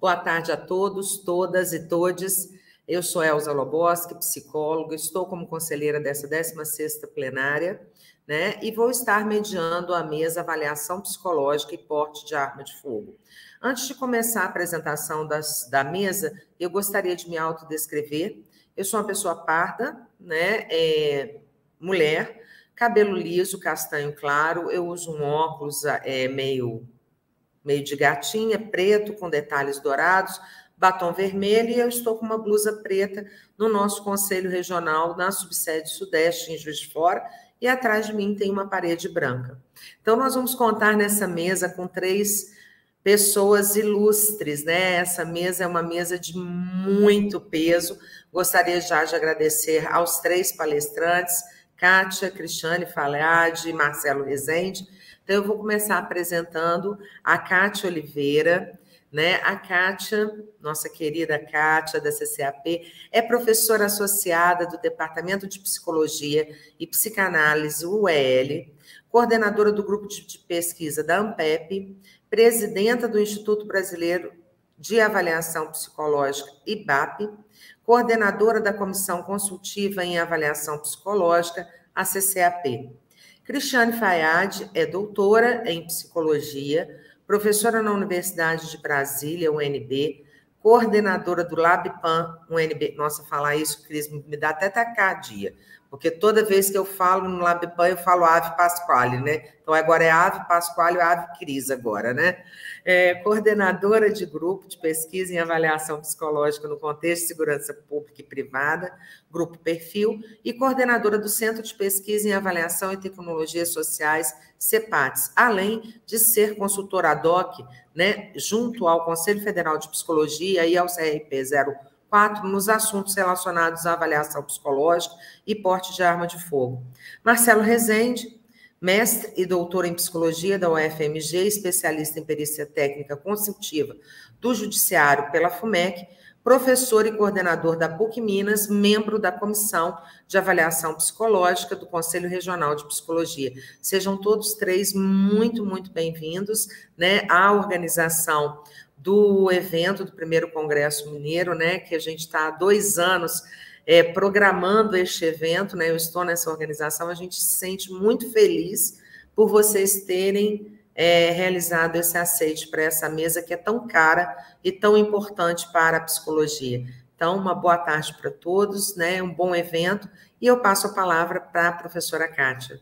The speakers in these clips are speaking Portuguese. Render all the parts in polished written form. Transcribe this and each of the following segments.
Boa tarde a todos, todas e todes. Eu sou Elza Loboski, psicóloga, estou como conselheira dessa 16ª plenária, né? E vou estar mediando a mesa Avaliação Psicológica e Porte de Arma de Fogo. Antes de começar a apresentação da mesa, eu gostaria de me autodescrever. Eu sou uma pessoa parda, né? Mulher, cabelo liso, castanho claro, eu uso um óculos meio de gatinha, preto, com detalhes dourados, batom vermelho, e eu estou com uma blusa preta no nosso Conselho Regional, na subsede Sudeste, em Juiz de Fora, e atrás de mim tem uma parede branca. Então, nós vamos contar nessa mesa com 3 pessoas ilustres, né? Essa mesa é uma mesa de muito peso. Gostaria já de agradecer aos 3 palestrantes, Kátia, Cristiane Faleade e Marcelo Rezende. Então, eu vou começar apresentando a Kátia Oliveira, né? A Kátia, nossa querida Kátia, da CCAP, é professora associada do Departamento de Psicologia e Psicanálise, UEL, coordenadora do Grupo de Pesquisa da ANPEP, presidenta do Instituto Brasileiro de Avaliação Psicológica, IBAP, coordenadora da Comissão Consultiva em Avaliação Psicológica, a CCAP. Cristiane Fayad é doutora em psicologia, professora na Universidade de Brasília, UNB, coordenadora do LabPan, UNB. Nossa, falar isso, Cris, me dá até taquicardia, porque toda vez que eu falo no LabPan, eu falo Ave Pasquale, né? Então, agora é Ave Pasquale ou Ave Cris agora, né? Coordenadora de grupo de pesquisa em avaliação psicológica no contexto de segurança pública e privada, Grupo Perfil, e coordenadora do Centro de Pesquisa em Avaliação e Tecnologias Sociais, CEPATS, além de ser consultora ad hoc, né, junto ao Conselho Federal de Psicologia e ao CRP 04, nos assuntos relacionados à avaliação psicológica e porte de arma de fogo. Marcelo Rezende, mestre e doutor em psicologia da UFMG, especialista em perícia técnica consultiva do Judiciário pela FUMEC, professor e coordenador da PUC Minas, membro da Comissão de Avaliação Psicológica do Conselho Regional de Psicologia. Sejam todos 3 muito, muito bem-vindos, né, à organização do evento do primeiro Congresso Mineiro, né, que a gente está há 2 anos programando este evento, né? Eu estou nessa organização, a gente se sente muito feliz por vocês terem realizado esse aceite para essa mesa que é tão cara e tão importante para a psicologia. Então, uma boa tarde para todos, né? Um bom evento, e eu passo a palavra para a professora Kátia.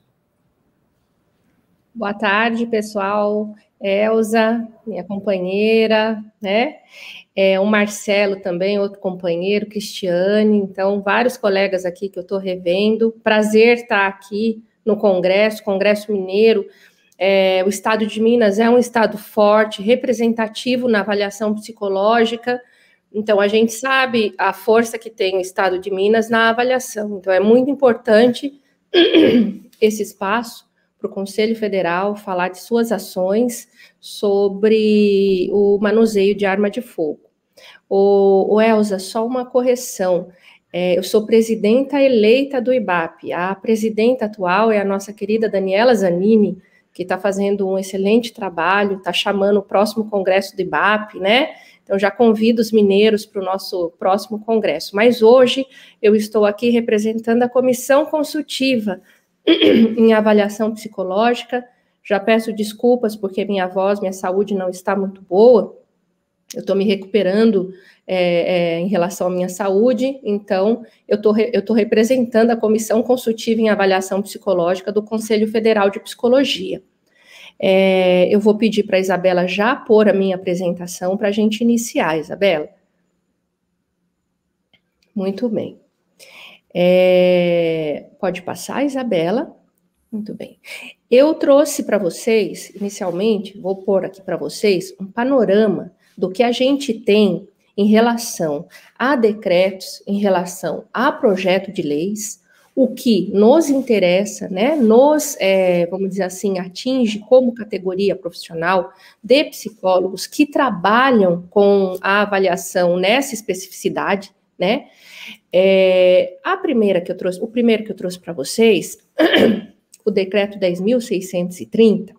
Boa tarde, pessoal. Elza, minha companheira, né? O Marcelo também, outro companheiro, Cristiane, então, vários colegas aqui que eu estou revendo. Prazer estar aqui no Congresso Mineiro. O Estado de Minas é um estado forte, representativo na avaliação psicológica, então, a gente sabe a força que tem o Estado de Minas na avaliação, então, é muito importante esse espaço para o Conselho Federal falar de suas ações sobre o manuseio de arma de fogo. Elza, só uma correção. Eu sou presidenta eleita do IBAP. A presidenta atual é a nossa querida Daniela Zanini, que está fazendo um excelente trabalho, está chamando o próximo congresso do IBAP, né? Então, já convido os mineiros para o nosso próximo congresso. Mas hoje eu estou aqui representando a Comissão Consultiva em Avaliação Psicológica. Já peço desculpas porque minha saúde não está muito boa. Eu estou me recuperando em relação à minha saúde, então eu estou representando a Comissão Consultiva em Avaliação Psicológica do Conselho Federal de Psicologia. Eu vou pedir para a Isabela já pôr a minha apresentação para a gente iniciar, Isabela. Muito bem. Pode passar, Isabela? Muito bem. Eu trouxe para vocês, inicialmente, vou pôr aqui para vocês um panorama do que a gente tem em relação a decretos, em relação a projeto de leis, o que nos interessa, né, vamos dizer assim, atinge como categoria profissional de psicólogos que trabalham com a avaliação nessa especificidade, né? O primeiro que eu trouxe para vocês, o decreto 10.630,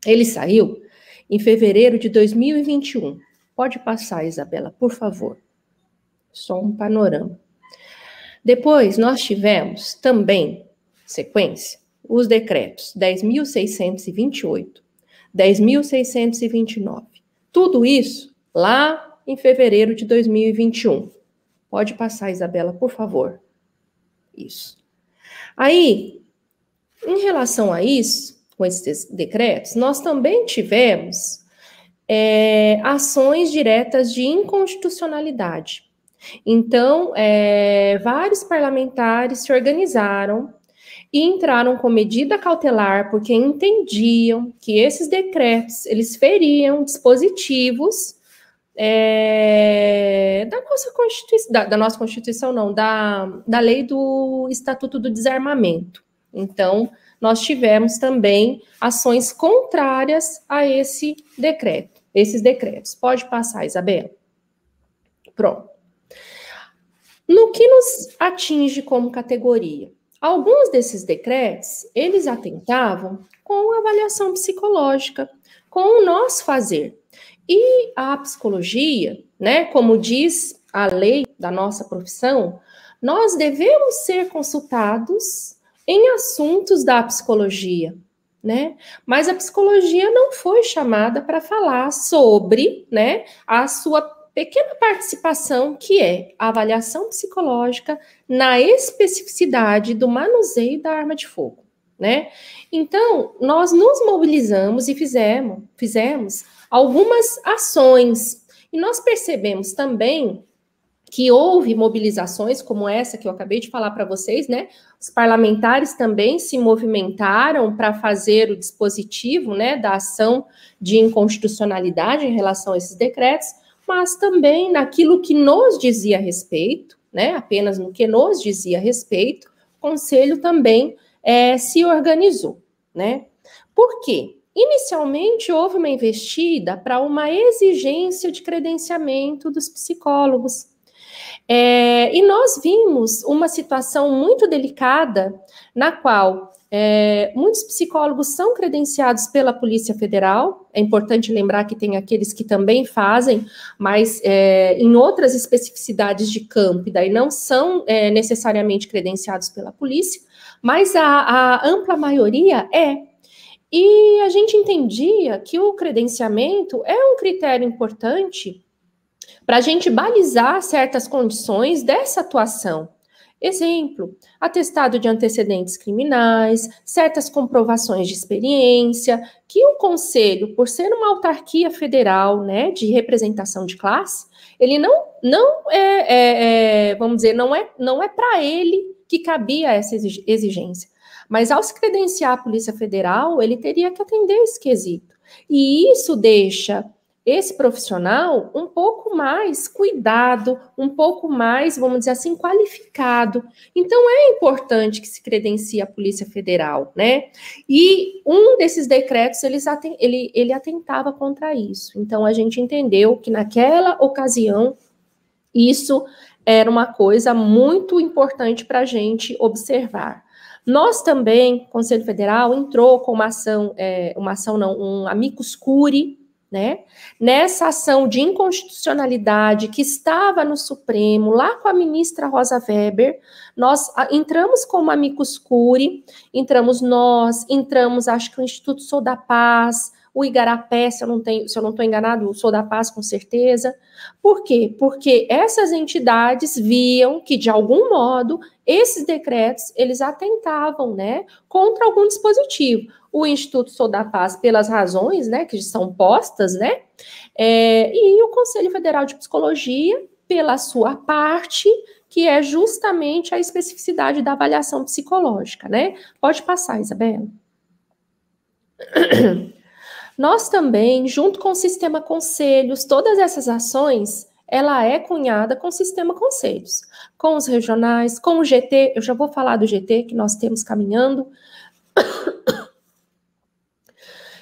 ele saiu em fevereiro de 2021. Pode passar, Isabela, por favor. Só um panorama. Depois, nós tivemos também, sequência, os decretos 10.628, 10.629. Tudo isso lá em fevereiro de 2021. Pode passar, Isabela, por favor. Isso. Aí, em relação a isso, com esses decretos, nós também tivemos ações diretas de inconstitucionalidade. Então, vários parlamentares se organizaram e entraram com medida cautelar porque entendiam que esses decretos, eles feriam dispositivos da nossa Constituição, da nossa Constituição não, da lei do Estatuto do Desarmamento. Então, nós tivemos também ações contrárias a esses decretos. Pode passar, Isabela. Pronto. No que nos atinge como categoria? Alguns desses decretos, eles atentavam com a avaliação psicológica, com o nosso fazer. E a psicologia, né, como diz a lei da nossa profissão, nós devemos ser consultados em assuntos da psicologia, né? Mas a psicologia não foi chamada para falar sobre, né, a sua pequena participação, que é a avaliação psicológica na especificidade do manuseio da arma de fogo, né? Então, nós nos mobilizamos e fizemos algumas ações. E nós percebemos também que houve mobilizações como essa que eu acabei de falar para vocês, né? Os parlamentares também se movimentaram para fazer o dispositivo, né, da ação de inconstitucionalidade em relação a esses decretos, mas também naquilo que nos dizia respeito, né? Apenas no que nos dizia respeito, o Conselho também se organizou, né? Por quê? Inicialmente, houve uma investida para uma exigência de credenciamento dos psicólogos. E nós vimos uma situação muito delicada, na qual muitos psicólogos são credenciados pela Polícia Federal. É importante lembrar que tem aqueles que também fazem, mas em outras especificidades de campo, e daí não são necessariamente credenciados pela polícia, mas a ampla maioria é. E a gente entendia que o credenciamento é um critério importante para a gente balizar certas condições dessa atuação. Exemplo, atestado de antecedentes criminais, certas comprovações de experiência, que o Conselho, por ser uma autarquia federal, né, de representação de classe, ele vamos dizer, não é para ele que cabia essa exigência. Mas ao se credenciar a Polícia Federal, ele teria que atender esse quesito. E isso deixa esse profissional um pouco mais cuidado, um pouco mais, vamos dizer assim, qualificado. Então, é importante que se credencie a Polícia Federal, né? E um desses decretos, ele atentava contra isso. Então, a gente entendeu que naquela ocasião, isso era uma coisa muito importante para a gente observar. Nós também, o Conselho Federal, entrou com um amicus curiae, né? Nessa ação de inconstitucionalidade que estava no Supremo, lá com a ministra Rosa Weber, nós entramos como amicus curiae, entramos, acho que o Instituto Sou da Paz, o Igarapé, se eu não estou enganado, o Sou da Paz com certeza. Por quê? Porque essas entidades viam que, de algum modo, esses decretos, eles atentavam, né, contra algum dispositivo. O Instituto Sou da Paz, pelas razões, né, que são postas, né, e o Conselho Federal de Psicologia, pela sua parte, que é justamente a especificidade da avaliação psicológica, né. Pode passar, Isabela. Nós também, junto com o Sistema Conselhos, todas essas ações, ela é cunhada com o Sistema Conselhos, com os regionais, com o GT, eu já vou falar do GT que nós temos caminhando.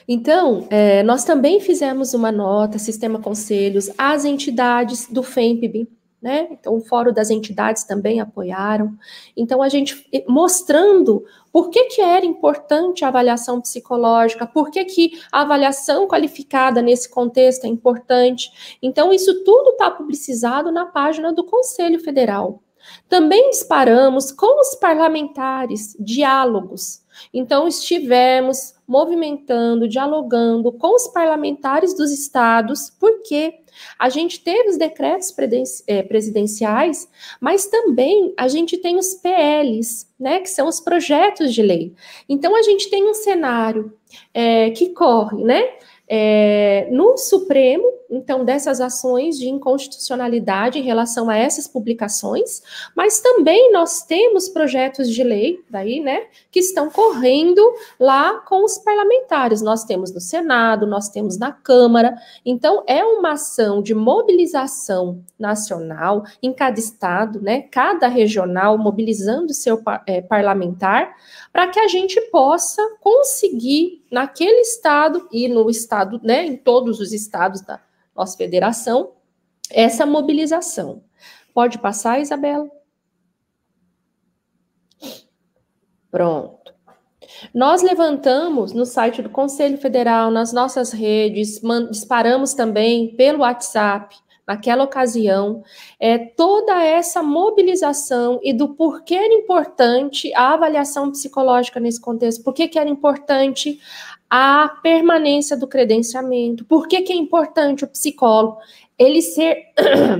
Então, nós também fizemos uma nota, Sistema Conselhos, às entidades do FEMPB, né? Então, o Fórum das Entidades também apoiaram. Então, a gente mostrando por que era importante a avaliação psicológica, por que a avaliação qualificada nesse contexto é importante. Então, isso tudo está publicizado na página do Conselho Federal. Também disparamos com os parlamentares diálogos. Então, estivemos movimentando, dialogando com os parlamentares dos estados, porque a gente teve os decretos presidenciais, mas também a gente tem os PLs, né, que são os projetos de lei. Então, a gente tem um cenário que corre, né, no Supremo, então, dessas ações de inconstitucionalidade em relação a essas publicações, mas também nós temos projetos de lei, daí, né, que estão correndo lá com os parlamentares. Nós temos no Senado, nós temos na Câmara. Então, é uma ação de mobilização nacional em cada estado, né, cada regional mobilizando seu parlamentar, para que a gente possa conseguir, naquele estado e no estado, né, em todos os estados da nossa federação, essa mobilização. Pode passar, Isabela? Pronto. Nós levantamos no site do Conselho Federal, nas nossas redes, disparamos também pelo WhatsApp, naquela ocasião, toda essa mobilização e do porquê era importante a avaliação psicológica nesse contexto, por que era importante a permanência do credenciamento, por que é importante o psicólogo, ele ser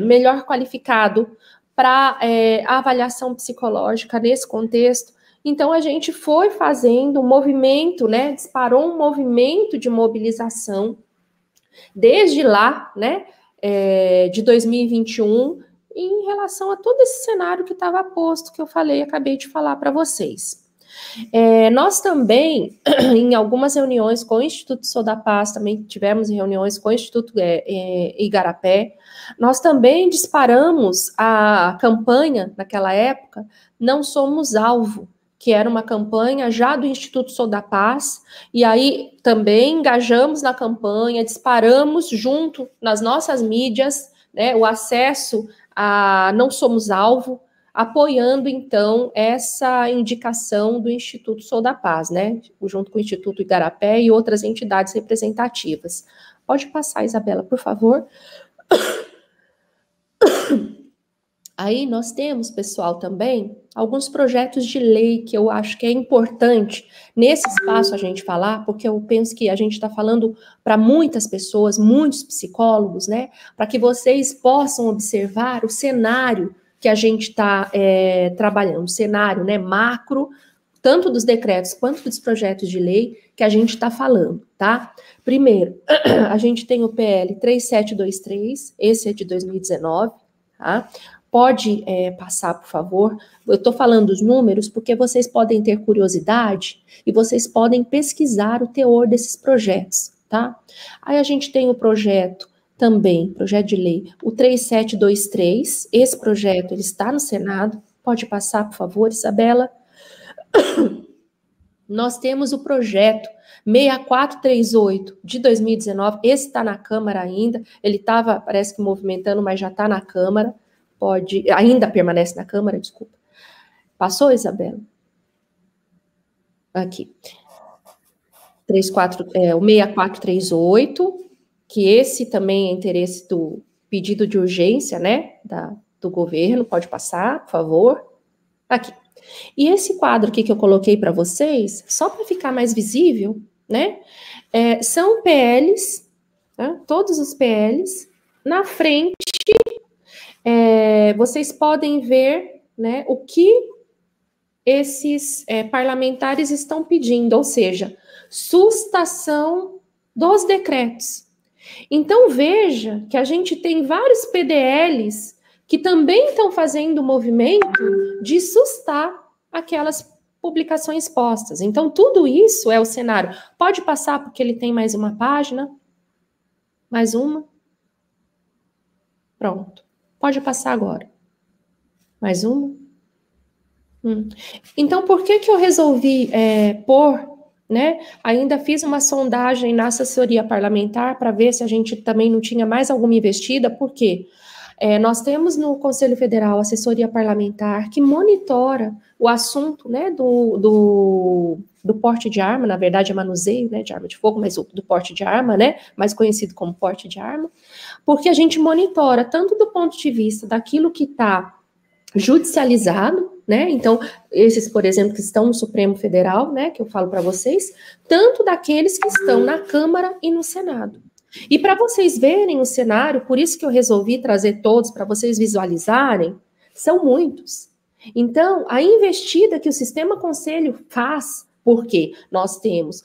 melhor qualificado para a avaliação psicológica nesse contexto. Então, a gente foi fazendo um movimento, né, disparou um movimento de mobilização desde lá, né, de 2021, em relação a todo esse cenário que estava posto, que eu falei, acabei de falar para vocês. Nós também, em algumas reuniões com o Instituto Sou da Paz, também tivemos reuniões com o Instituto Igarapé, nós também disparamos a campanha, naquela época, Não Somos Alvo, que era uma campanha já do Instituto Sou da Paz, e aí também engajamos na campanha, disparamos junto nas nossas mídias, né, o acesso a Não Somos Alvo, apoiando, então, essa indicação do Instituto Sou da Paz, né, junto com o Instituto Igarapé e outras entidades representativas. Pode passar, Isabela, por favor. Aí nós temos, pessoal, também alguns projetos de lei que eu acho que é importante nesse espaço a gente falar, porque eu penso que a gente está falando para muitas pessoas, muitos psicólogos, né, para que vocês possam observar o cenário que a gente está trabalhando, o cenário, né, macro, tanto dos decretos quanto dos projetos de lei que a gente está falando, tá? Primeiro, a gente tem o PL 3723, esse é de 2019, tá? Pode passar, por favor. Eu estou falando os números porque vocês podem ter curiosidade e vocês podem pesquisar o teor desses projetos, tá? Aí a gente tem o projeto também, projeto de lei, o 3723, esse projeto ele está no Senado. Pode passar, por favor, Isabela. Nós temos o projeto 6438 de 2019, esse está na Câmara ainda, ele estava, parece que movimentando, mas já está na Câmara. Ainda permanece na Câmara, desculpa. Passou, Isabela? Aqui. O 6438, que esse também é interesse do pedido de urgência, né, do governo. Pode passar, por favor. Aqui. E esse quadro aqui que eu coloquei para vocês, só para ficar mais visível, né, são PLs, né, todos os PLs, na frente. Vocês podem ver, né, o que esses parlamentares estão pedindo, ou seja, sustação dos decretos. Então, veja que a gente tem vários PDLs que também estão fazendo o movimento de sustar aquelas publicações postas. Então, tudo isso é o cenário. Pode passar, porque ele tem mais uma página. Mais uma. Pronto. Pode passar agora. Mais uma. Então, por que eu resolvi pôr, né? Ainda fiz uma sondagem na assessoria parlamentar para ver se a gente também não tinha mais alguma investida, porque Nós temos no Conselho Federal assessoria parlamentar que monitora o assunto, né, do porte de arma, na verdade é manuseio, né, de arma de fogo, mas do porte de arma, né, mais conhecido como porte de arma, porque a gente monitora tanto do ponto de vista daquilo que está judicializado, né, então esses, por exemplo, que estão no Supremo Federal, né, que eu falo para vocês, tanto daqueles que estão na Câmara e no Senado. E para vocês verem o cenário, por isso que eu resolvi trazer todos para vocês visualizarem, são muitos. Então, a investida que o Sistema Conselho faz, porque nós temos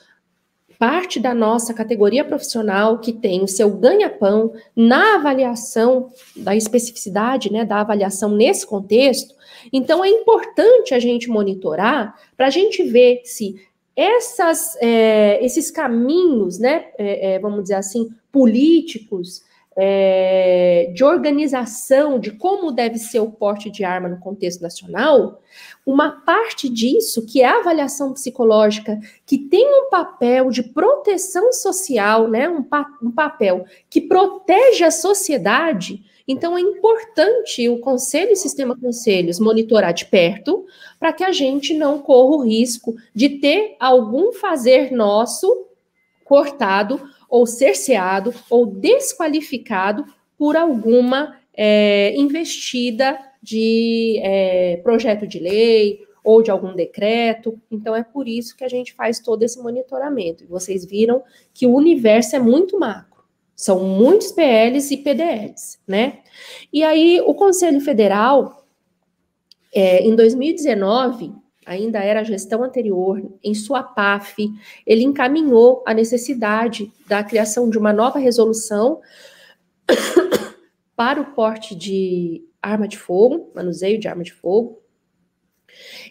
parte da nossa categoria profissional que tem o seu ganha-pão na avaliação da especificidade, né, da avaliação nesse contexto, então é importante a gente monitorar para a gente ver se esses caminhos, né, vamos dizer assim, políticos, de organização de como deve ser o porte de arma no contexto nacional, uma parte disso, que é a avaliação psicológica, que tem um papel de proteção social, né, um papel que protege a sociedade. Então, é importante o Conselho e o Sistema Conselhos monitorar de perto para que a gente não corra o risco de ter algum fazer nosso cortado ou cerceado ou desqualificado por alguma investida de projeto de lei ou de algum decreto. Então, é por isso que a gente faz todo esse monitoramento. E vocês viram que o universo é muito macro. São muitos PLs e PDLs, né? E aí, o Conselho Federal, em 2019, ainda era a gestão anterior, em sua PAF, ele encaminhou a necessidade da criação de uma nova resolução para o porte de arma de fogo, manuseio de arma de fogo.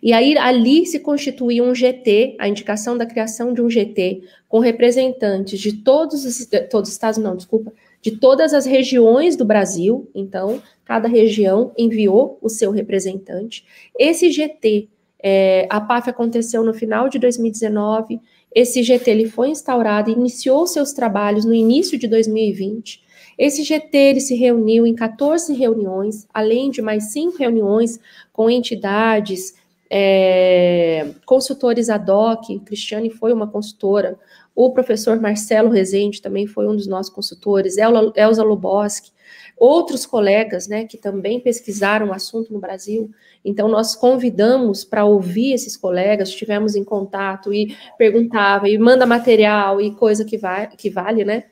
E aí, ali se constituiu um GT, a indicação da criação de um GT, com representantes de todos os estados, não, desculpa, de todas as regiões do Brasil. Então, cada região enviou o seu representante. Esse GT, a PAF aconteceu no final de 2019, esse GT ele foi instaurado e iniciou seus trabalhos no início de 2020. Esse GT ele se reuniu em 14 reuniões, além de mais 5 reuniões com entidades, consultores ad hoc. Cristiane foi uma consultora, o professor Marcelo Rezende também foi um dos nossos consultores, Elza Loboski, outros colegas, né, que também pesquisaram o assunto no Brasil. Então, nós convidamos para ouvir esses colegas, estivemos em contato e perguntava, e manda material e coisa que vale, né,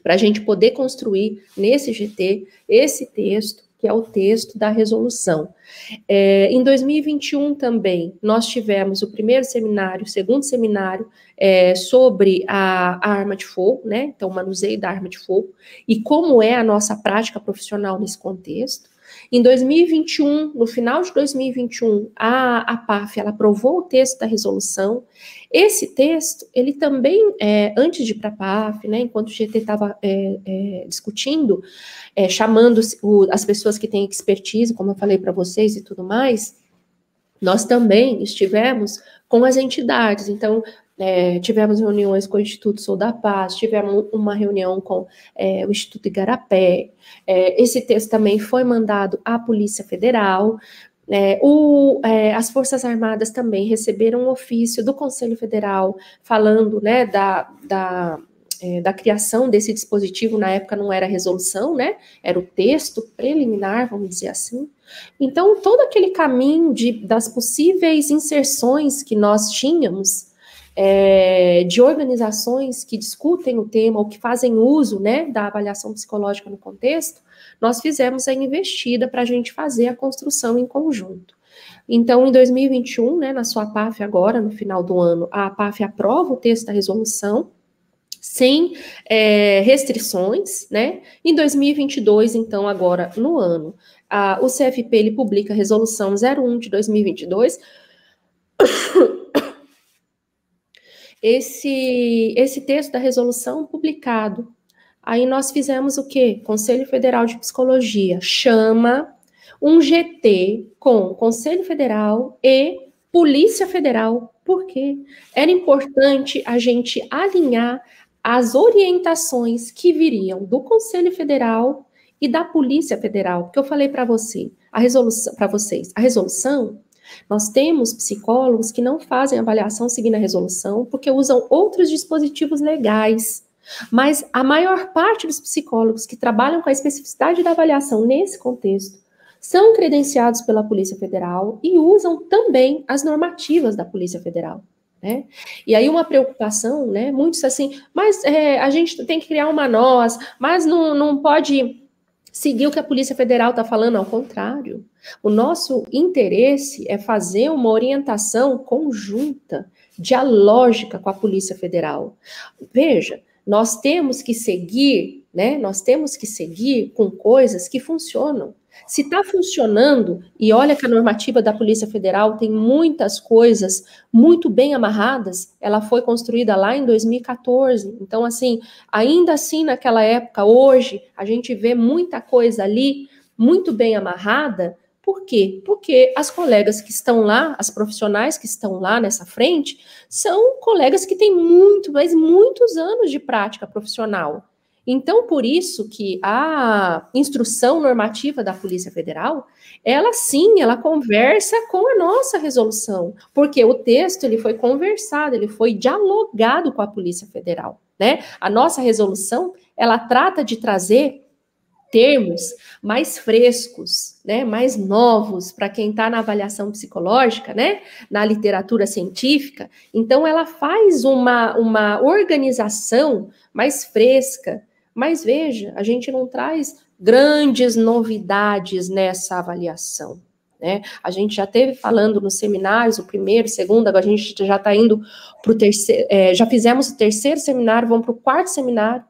para a gente poder construir nesse GT esse texto, que é o texto da resolução. Em 2021 também, nós tivemos o primeiro seminário, o segundo seminário, sobre a arma de fogo, né? Então, o manuseio da arma de fogo, e como é a nossa prática profissional nesse contexto. Em 2021, no final de 2021, a PAF, ela aprovou o texto da resolução. Esse texto, ele também, antes de ir para a PAF, né, enquanto o GT estava discutindo, chamando as pessoas que têm expertise, como eu falei para vocês e tudo mais, nós também estivemos com as entidades. Então, tivemos reuniões com o Instituto Sou da Paz, tivemos uma reunião com o Instituto Igarapé. Esse texto também foi mandado à Polícia Federal. As Forças Armadas também receberam um ofício do Conselho Federal falando, né, da criação desse dispositivo. Na época não era resolução, né, era o texto preliminar, vamos dizer assim. Então, todo aquele caminho das possíveis inserções que nós tínhamos, de organizações que discutem o tema ou que fazem uso, né, da avaliação psicológica no contexto, nós fizemos a investida para a gente fazer a construção em conjunto. Então, em 2021, né, na sua PAF agora, no final do ano, a PAF aprova o texto da resolução, sem restrições, né? Em 2022, então, agora no ano, o CFP ele publica a resolução 01 de 2022. Esse texto da resolução publicado. Aí nós fizemos o quê? Conselho Federal de Psicologia chama um GT com Conselho Federal e Polícia Federal. Por quê? Era importante a gente alinhar as orientações que viriam do Conselho Federal e da Polícia Federal, porque eu falei para vocês, a resolução, nós temos psicólogos que não fazem avaliação seguindo a resolução, porque usam outros dispositivos legais. Mas a maior parte dos psicólogos que trabalham com a especificidade da avaliação nesse contexto são credenciados pela Polícia Federal e usam também as normativas da Polícia Federal. Né? E aí uma preocupação, né? Muitos assim, mas a gente tem que criar uma nós, mas não pode seguir o que a Polícia Federal está falando, ao contrário. O nosso interesse é fazer uma orientação conjunta, dialógica com a Polícia Federal. Veja, nós temos que seguir, né? Nós temos que seguir com coisas que funcionam. Se está funcionando, e olha que a normativa da Polícia Federal tem muitas coisas muito bem amarradas, ela foi construída lá em 2014. Então, assim, ainda assim, naquela época, hoje, a gente vê muita coisa ali muito bem amarrada. Por quê? Porque as colegas que estão lá, as profissionais que estão lá nessa frente, são colegas que têm mas muitos anos de prática profissional. Então, por isso que a instrução normativa da Polícia Federal, ela sim, ela conversa com a nossa resolução, porque o texto ele foi conversado, ele foi dialogado com a Polícia Federal, né? A nossa resolução, ela trata de trazer termos mais frescos, né, mais novos para quem está na avaliação psicológica, né, na literatura científica. Então, ela faz uma organização mais fresca. Mas veja, a gente não traz grandes novidades nessa avaliação. Né? A gente já teve falando nos seminários, o primeiro, o segundo, agora a gente já está indo para o terceiro, já fizemos o terceiro seminário, vamos para o quarto seminário,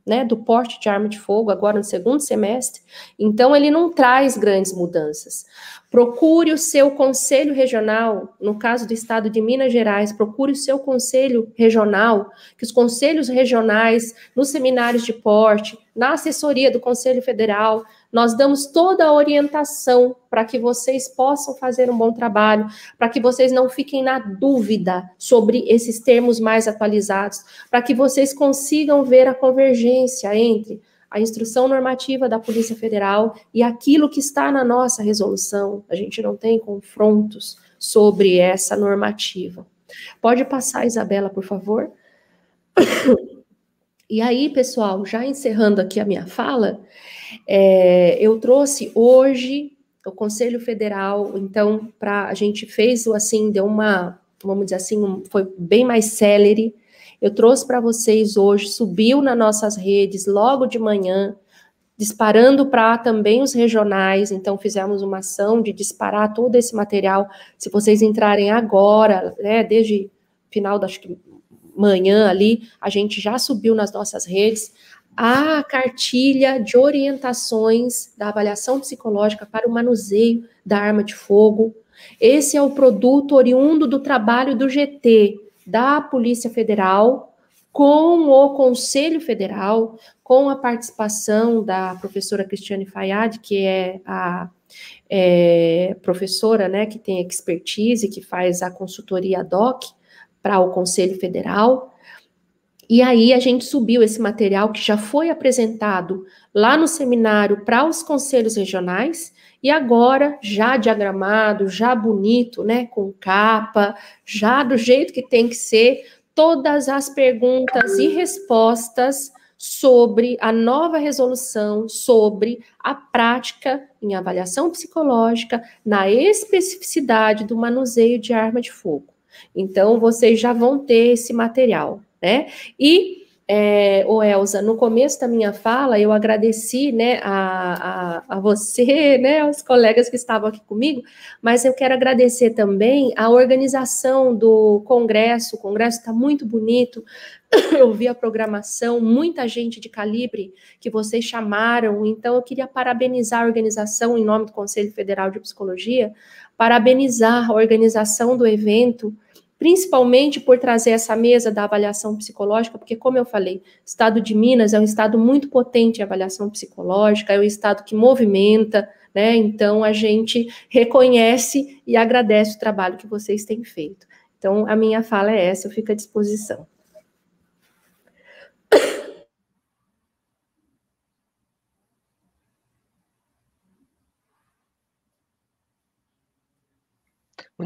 né, do porte de arma de fogo, agora no segundo semestre. Então, ele não traz grandes mudanças. Procure o seu conselho regional, no caso do estado de Minas Gerais, procure o seu conselho regional, que os conselhos regionais, nos seminários de porte, na assessoria do Conselho Federal, nós damos toda a orientação para que vocês possam fazer um bom trabalho, para que vocês não fiquem na dúvida sobre esses termos mais atualizados, para que vocês consigam ver a convergência entre a instrução normativa da Polícia Federal e aquilo que está na nossa resolução. A gente não tem confrontos sobre essa normativa. Pode passar, Isabela, por favor? E aí, pessoal, já encerrando aqui a minha fala, eu trouxe hoje o Conselho Federal, então, a gente fez assim, deu uma, vamos dizer assim, foi bem mais célere. Eu trouxe para vocês hoje, subiu nas nossas redes logo de manhã, disparando para também os regionais, então fizemos uma ação de disparar todo esse material. Se vocês entrarem agora, né, desde final da manhã ali, a gente já subiu nas nossas redes a cartilha de orientações da avaliação psicológica para o manuseio da arma de fogo. Esse é o produto oriundo do trabalho do GT, da Polícia Federal, com o Conselho Federal, com a participação da professora Cristiane Fayad, que é a professora, né, que tem expertise, que faz a consultoria ad hoc para o Conselho Federal. E aí a gente subiu esse material que já foi apresentado lá no seminário para os conselhos regionais, e agora já diagramado, já bonito, né, com capa, já do jeito que tem que ser, todas as perguntas e respostas sobre a nova resolução, sobre a prática em avaliação psicológica, na especificidade do manuseio de arma de fogo. Então, vocês já vão ter esse material, né? E, Elza, no começo da minha fala, eu agradeci, né, a você, né, aos colegas que estavam aqui comigo, mas eu quero agradecer também a organização do congresso. O congresso está muito bonito. Eu vi a programação, muita gente de calibre que vocês chamaram, então eu queria parabenizar a organização em nome do Conselho Federal de Psicologia, parabenizar a organização do evento, principalmente por trazer essa mesa da avaliação psicológica, porque, como eu falei, o estado de Minas é um estado muito potente em avaliação psicológica, é um estado que movimenta, né? Então a gente reconhece e agradece o trabalho que vocês têm feito. Então, a minha fala é essa, eu fico à disposição.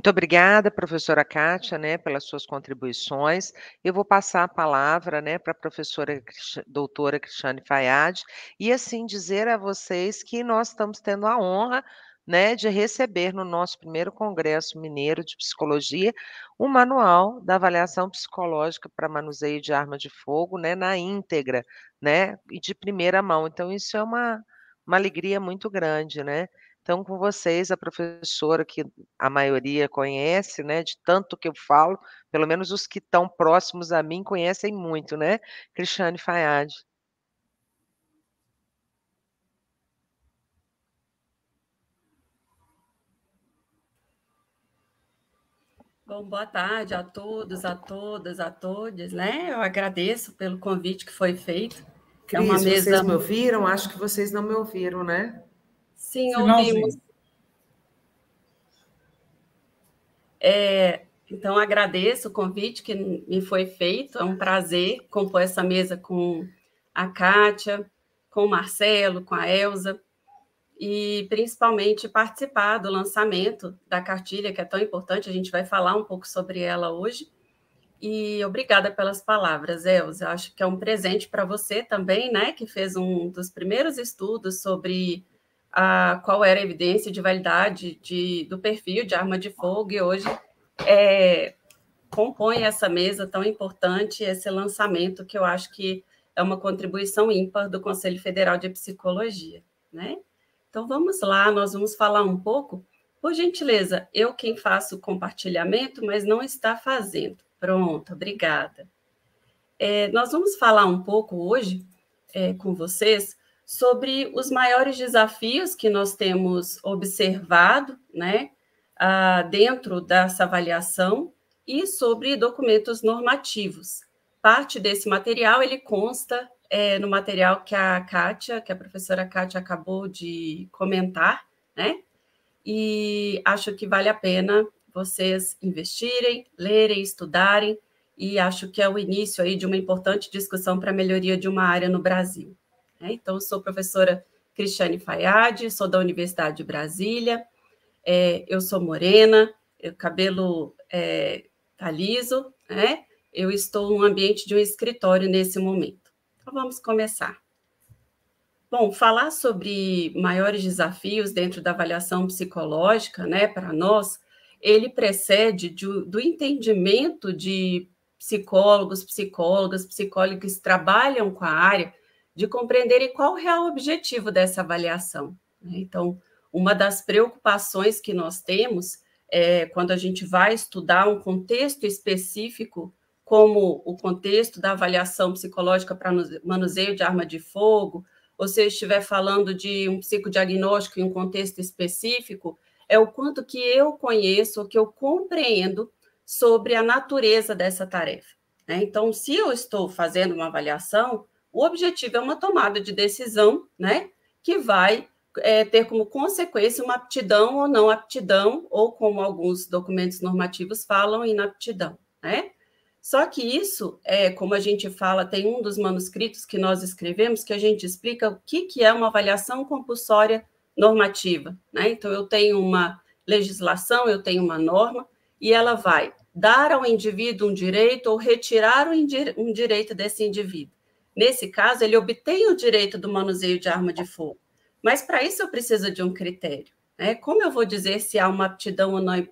Muito obrigada, professora Kátia, né, pelas suas contribuições. Eu vou passar a palavra, né, para a professora doutora Cristiane Fayad, e assim dizer a vocês que nós estamos tendo a honra, né, de receber no nosso primeiro Congresso Mineiro de Psicologia o manual da avaliação psicológica para manuseio de arma de fogo, né, na íntegra, né, e de primeira mão. Então isso é uma alegria muito grande, né. Então com vocês, a professora que a maioria conhece, né, de tanto que eu falo, pelo menos os que estão próximos a mim conhecem muito, né, Cristiane Fayad. Bom, boa tarde a todos, a todas, a todes, né? Eu agradeço pelo convite que foi feito. Cris, é uma mesa... vocês me ouviram? Acho que vocês não me ouviram, né? Sim, ouvimos. Então, agradeço o convite que me foi feito. É um prazer compor essa mesa com a Kátia, com o Marcelo, com a Elza, e principalmente participar do lançamento da cartilha, que é tão importante. A gente vai falar um pouco sobre ela hoje. E obrigada pelas palavras, Elza. Acho que é um presente para você também, né, que fez um dos primeiros estudos sobre qual era a evidência de validade do perfil de arma de fogo, e hoje compõe essa mesa tão importante, esse lançamento, que eu acho que é uma contribuição ímpar do Conselho Federal de Psicologia, né? Então, vamos lá, nós vamos falar um pouco. Por gentileza, eu quem faço o compartilhamento, mas não está fazendo. Pronto, obrigada. Nós vamos falar um pouco hoje com vocês sobre os maiores desafios que nós temos observado, né, dentro dessa avaliação, e sobre documentos normativos. Parte desse material, ele consta no material que a professora Kátia acabou de comentar, né? E acho que vale a pena vocês investirem, lerem, estudarem, e acho que é o início aí de uma importante discussão para a melhoria de uma área no Brasil. Então, eu sou professora Cristiane Fayad, sou da Universidade de Brasília, eu sou morena, o cabelo está liso, né? Eu estou no ambiente de um escritório nesse momento. Então, vamos começar. Bom, falar sobre maiores desafios dentro da avaliação psicológica, né, para nós, ele precede do entendimento de psicólogos, psicólogas, psicólogos que trabalham com a área, de compreenderem qual o real objetivo dessa avaliação. Então, uma das preocupações que nós temos quando a gente vai estudar um contexto específico, como o contexto da avaliação psicológica para manuseio de arma de fogo, ou se eu estiver falando de um psicodiagnóstico em um contexto específico, é o quanto que eu conheço, o que eu compreendo sobre a natureza dessa tarefa. Então, se eu estou fazendo uma avaliação, o objetivo é uma tomada de decisão, né, que vai ter como consequência uma aptidão ou não aptidão, ou como alguns documentos normativos falam, inaptidão, né? Só que isso, como a gente fala, tem um dos manuscritos que nós escrevemos que a gente explica o que é uma avaliação compulsória normativa, né? Então, eu tenho uma legislação, eu tenho uma norma, e ela vai dar ao indivíduo um direito ou retirar um direito desse indivíduo. Nesse caso, ele obtém o direito do manuseio de arma de fogo, mas para isso eu preciso de um critério, né? Como eu vou dizer se há uma aptidão ou não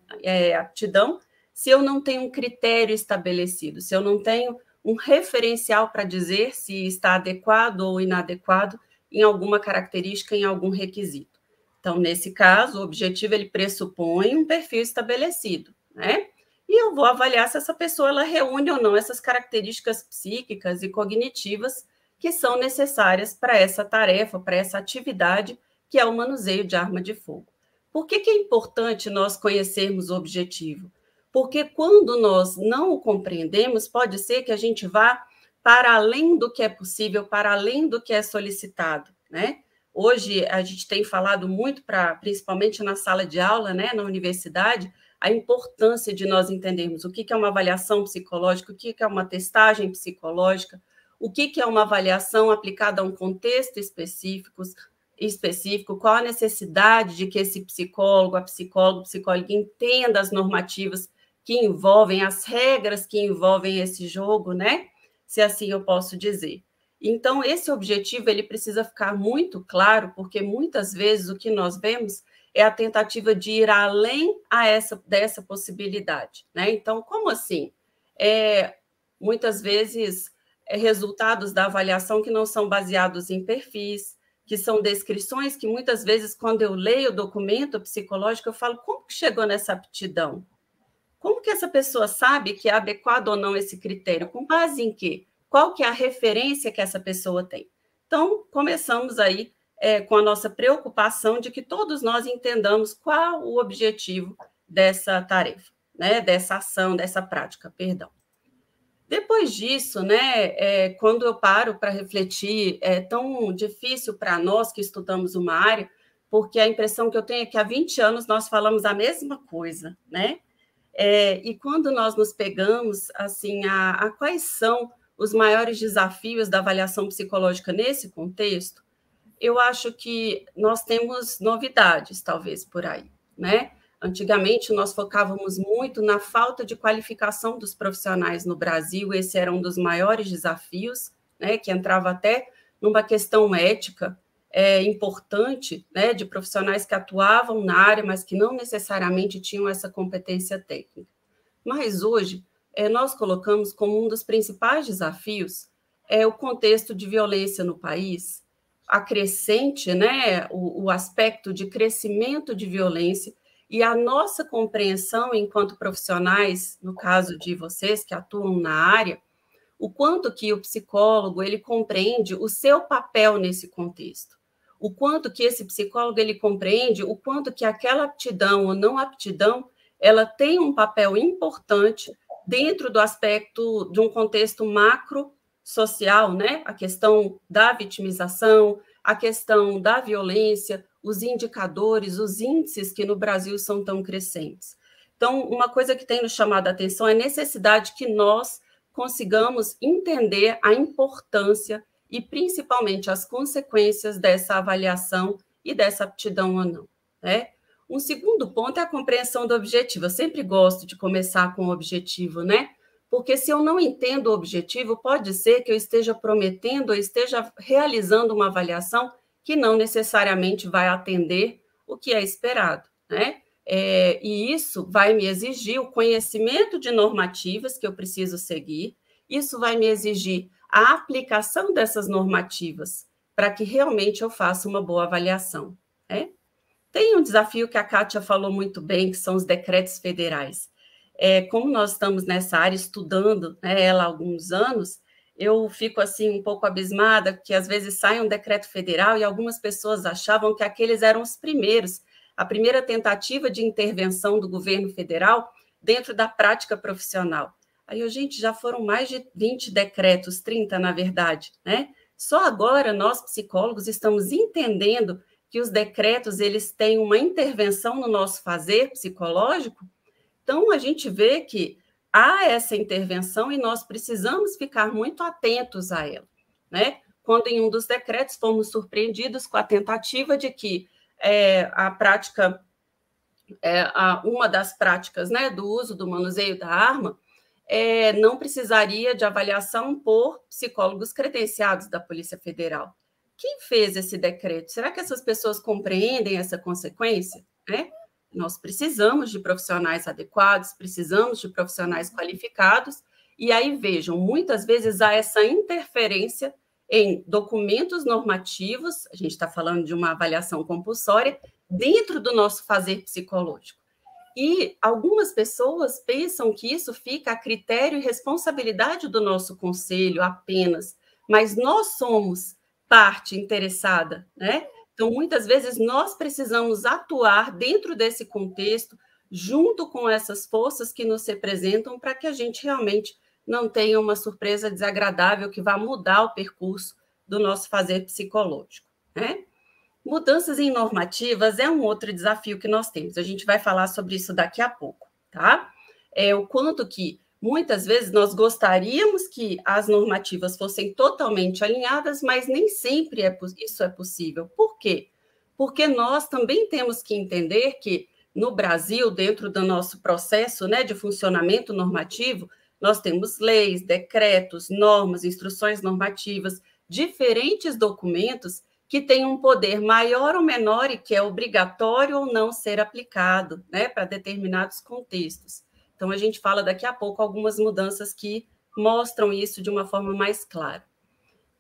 aptidão, se eu não tenho um critério estabelecido, se eu não tenho um referencial para dizer se está adequado ou inadequado em alguma característica, em algum requisito. Então, nesse caso, o objetivo ele pressupõe um perfil estabelecido, né? E eu vou avaliar se essa pessoa ela reúne ou não essas características psíquicas e cognitivas que são necessárias para essa tarefa, para essa atividade que é o manuseio de arma de fogo. Por que é importante nós conhecermos o objetivo? Porque quando nós não o compreendemos, pode ser que a gente vá para além do que é possível, para além do que é solicitado, né? Hoje, a gente tem falado muito, principalmente na sala de aula, né, na universidade, a importância de nós entendermos o que é uma avaliação psicológica, o que é uma testagem psicológica, o que é uma avaliação aplicada a um contexto específico, específico, qual a necessidade de que esse psicólogo, a psicóloga entenda as normativas que envolvem, as regras que envolvem esse jogo, né? Se assim eu posso dizer. Então, esse objetivo ele precisa ficar muito claro, porque muitas vezes o que nós vemos é a tentativa de ir além dessa possibilidade, né? Então, como assim? Muitas vezes, resultados da avaliação que não são baseados em perfis, que são descrições que muitas vezes, quando eu leio o documento psicológico, eu falo, como que chegou nessa aptidão? Como que essa pessoa sabe que é adequado ou não esse critério? Com base em quê? Qual que é a referência que essa pessoa tem? Então, começamos aí com a nossa preocupação de que todos nós entendamos qual o objetivo dessa tarefa, né? Dessa ação, dessa prática, perdão. Depois disso, né, quando eu paro para refletir, é tão difícil para nós que estudamos uma área, porque a impressão que eu tenho é que há 20 anos nós falamos a mesma coisa, né? E quando nós nos pegamos assim, a quais são os maiores desafios da avaliação psicológica nesse contexto, eu acho que nós temos novidades, talvez, por aí, né? Antigamente, nós focávamos muito na falta de qualificação dos profissionais no Brasil, esse era um dos maiores desafios, né, que entrava até numa questão ética importante, né, de profissionais que atuavam na área, mas que não necessariamente tinham essa competência técnica. Mas hoje, nós colocamos como um dos principais desafios o contexto de violência no país, a crescente, né, o aspecto de crescimento de violência, e a nossa compreensão enquanto profissionais, no caso de vocês que atuam na área, o quanto que o psicólogo ele compreende o seu papel nesse contexto, o quanto que esse psicólogo ele compreende o quanto que aquela aptidão ou não aptidão ela tem um papel importante dentro do aspecto de um contexto macro social, né? A questão da vitimização, a questão da violência, os indicadores, os índices que no Brasil são tão crescentes. Então, uma coisa que tem nos chamado a atenção é a necessidade que nós consigamos entender a importância e, principalmente, as consequências dessa avaliação e dessa aptidão ou não, né? Um segundo ponto é a compreensão do objetivo. Eu sempre gosto de começar com o objetivo, né? Porque se eu não entendo o objetivo, pode ser que eu esteja prometendo ou esteja realizando uma avaliação que não necessariamente vai atender o que é esperado, né? E isso vai me exigir o conhecimento de normativas que eu preciso seguir, isso vai me exigir a aplicação dessas normativas para que realmente eu faça uma boa avaliação, né? Tem um desafio que a Kátia falou muito bem, que são os decretos federais. Como nós estamos nessa área estudando, né, ela há alguns anos, eu fico assim um pouco abismada, que às vezes sai um decreto federal e algumas pessoas achavam que aqueles eram os primeiros, a primeira tentativa de intervenção do governo federal dentro da prática profissional. Aí, gente, já foram mais de 20 decretos, 30 na verdade, né? Só agora nós, psicólogos, estamos entendendo que os decretos eles têm uma intervenção no nosso fazer psicológico. Então, a gente vê que há essa intervenção e nós precisamos ficar muito atentos a ela, né? Quando em um dos decretos fomos surpreendidos com a tentativa de que a prática, uma das práticas, né, do uso do manuseio da arma, não precisaria de avaliação por psicólogos credenciados da Polícia Federal. Quem fez esse decreto? Será que essas pessoas compreendem essa consequência, né? Nós precisamos de profissionais adequados, precisamos de profissionais qualificados, e aí, vejam, muitas vezes há essa interferência em documentos normativos, a gente está falando de uma avaliação compulsória, dentro do nosso fazer psicológico. E algumas pessoas pensam que isso fica a critério e responsabilidade do nosso conselho apenas, mas nós somos parte interessada, né? Então, muitas vezes, nós precisamos atuar dentro desse contexto, junto com essas forças que nos representam, para que a gente realmente não tenha uma surpresa desagradável que vá mudar o percurso do nosso fazer psicológico, né? Mudanças em normativas é um outro desafio que nós temos. A gente vai falar sobre isso daqui a pouco, tá? O quanto que muitas vezes nós gostaríamos que as normativas fossem totalmente alinhadas, mas nem sempre isso é possível. Por quê? Porque nós também temos que entender que, no Brasil, dentro do nosso processo, né, de funcionamento normativo, nós temos leis, decretos, normas, instruções normativas, diferentes documentos que têm um poder maior ou menor e que é obrigatório ou não ser aplicado, né, para determinados contextos. Então, a gente fala daqui a pouco algumas mudanças que mostram isso de uma forma mais clara.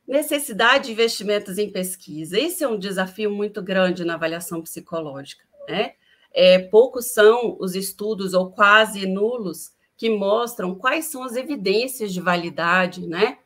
Necessidade de investimentos em pesquisa. Esse é um desafio muito grande na avaliação psicológica, né? Poucos são os estudos, ou quase nulos, que mostram quais são as evidências de validade, né?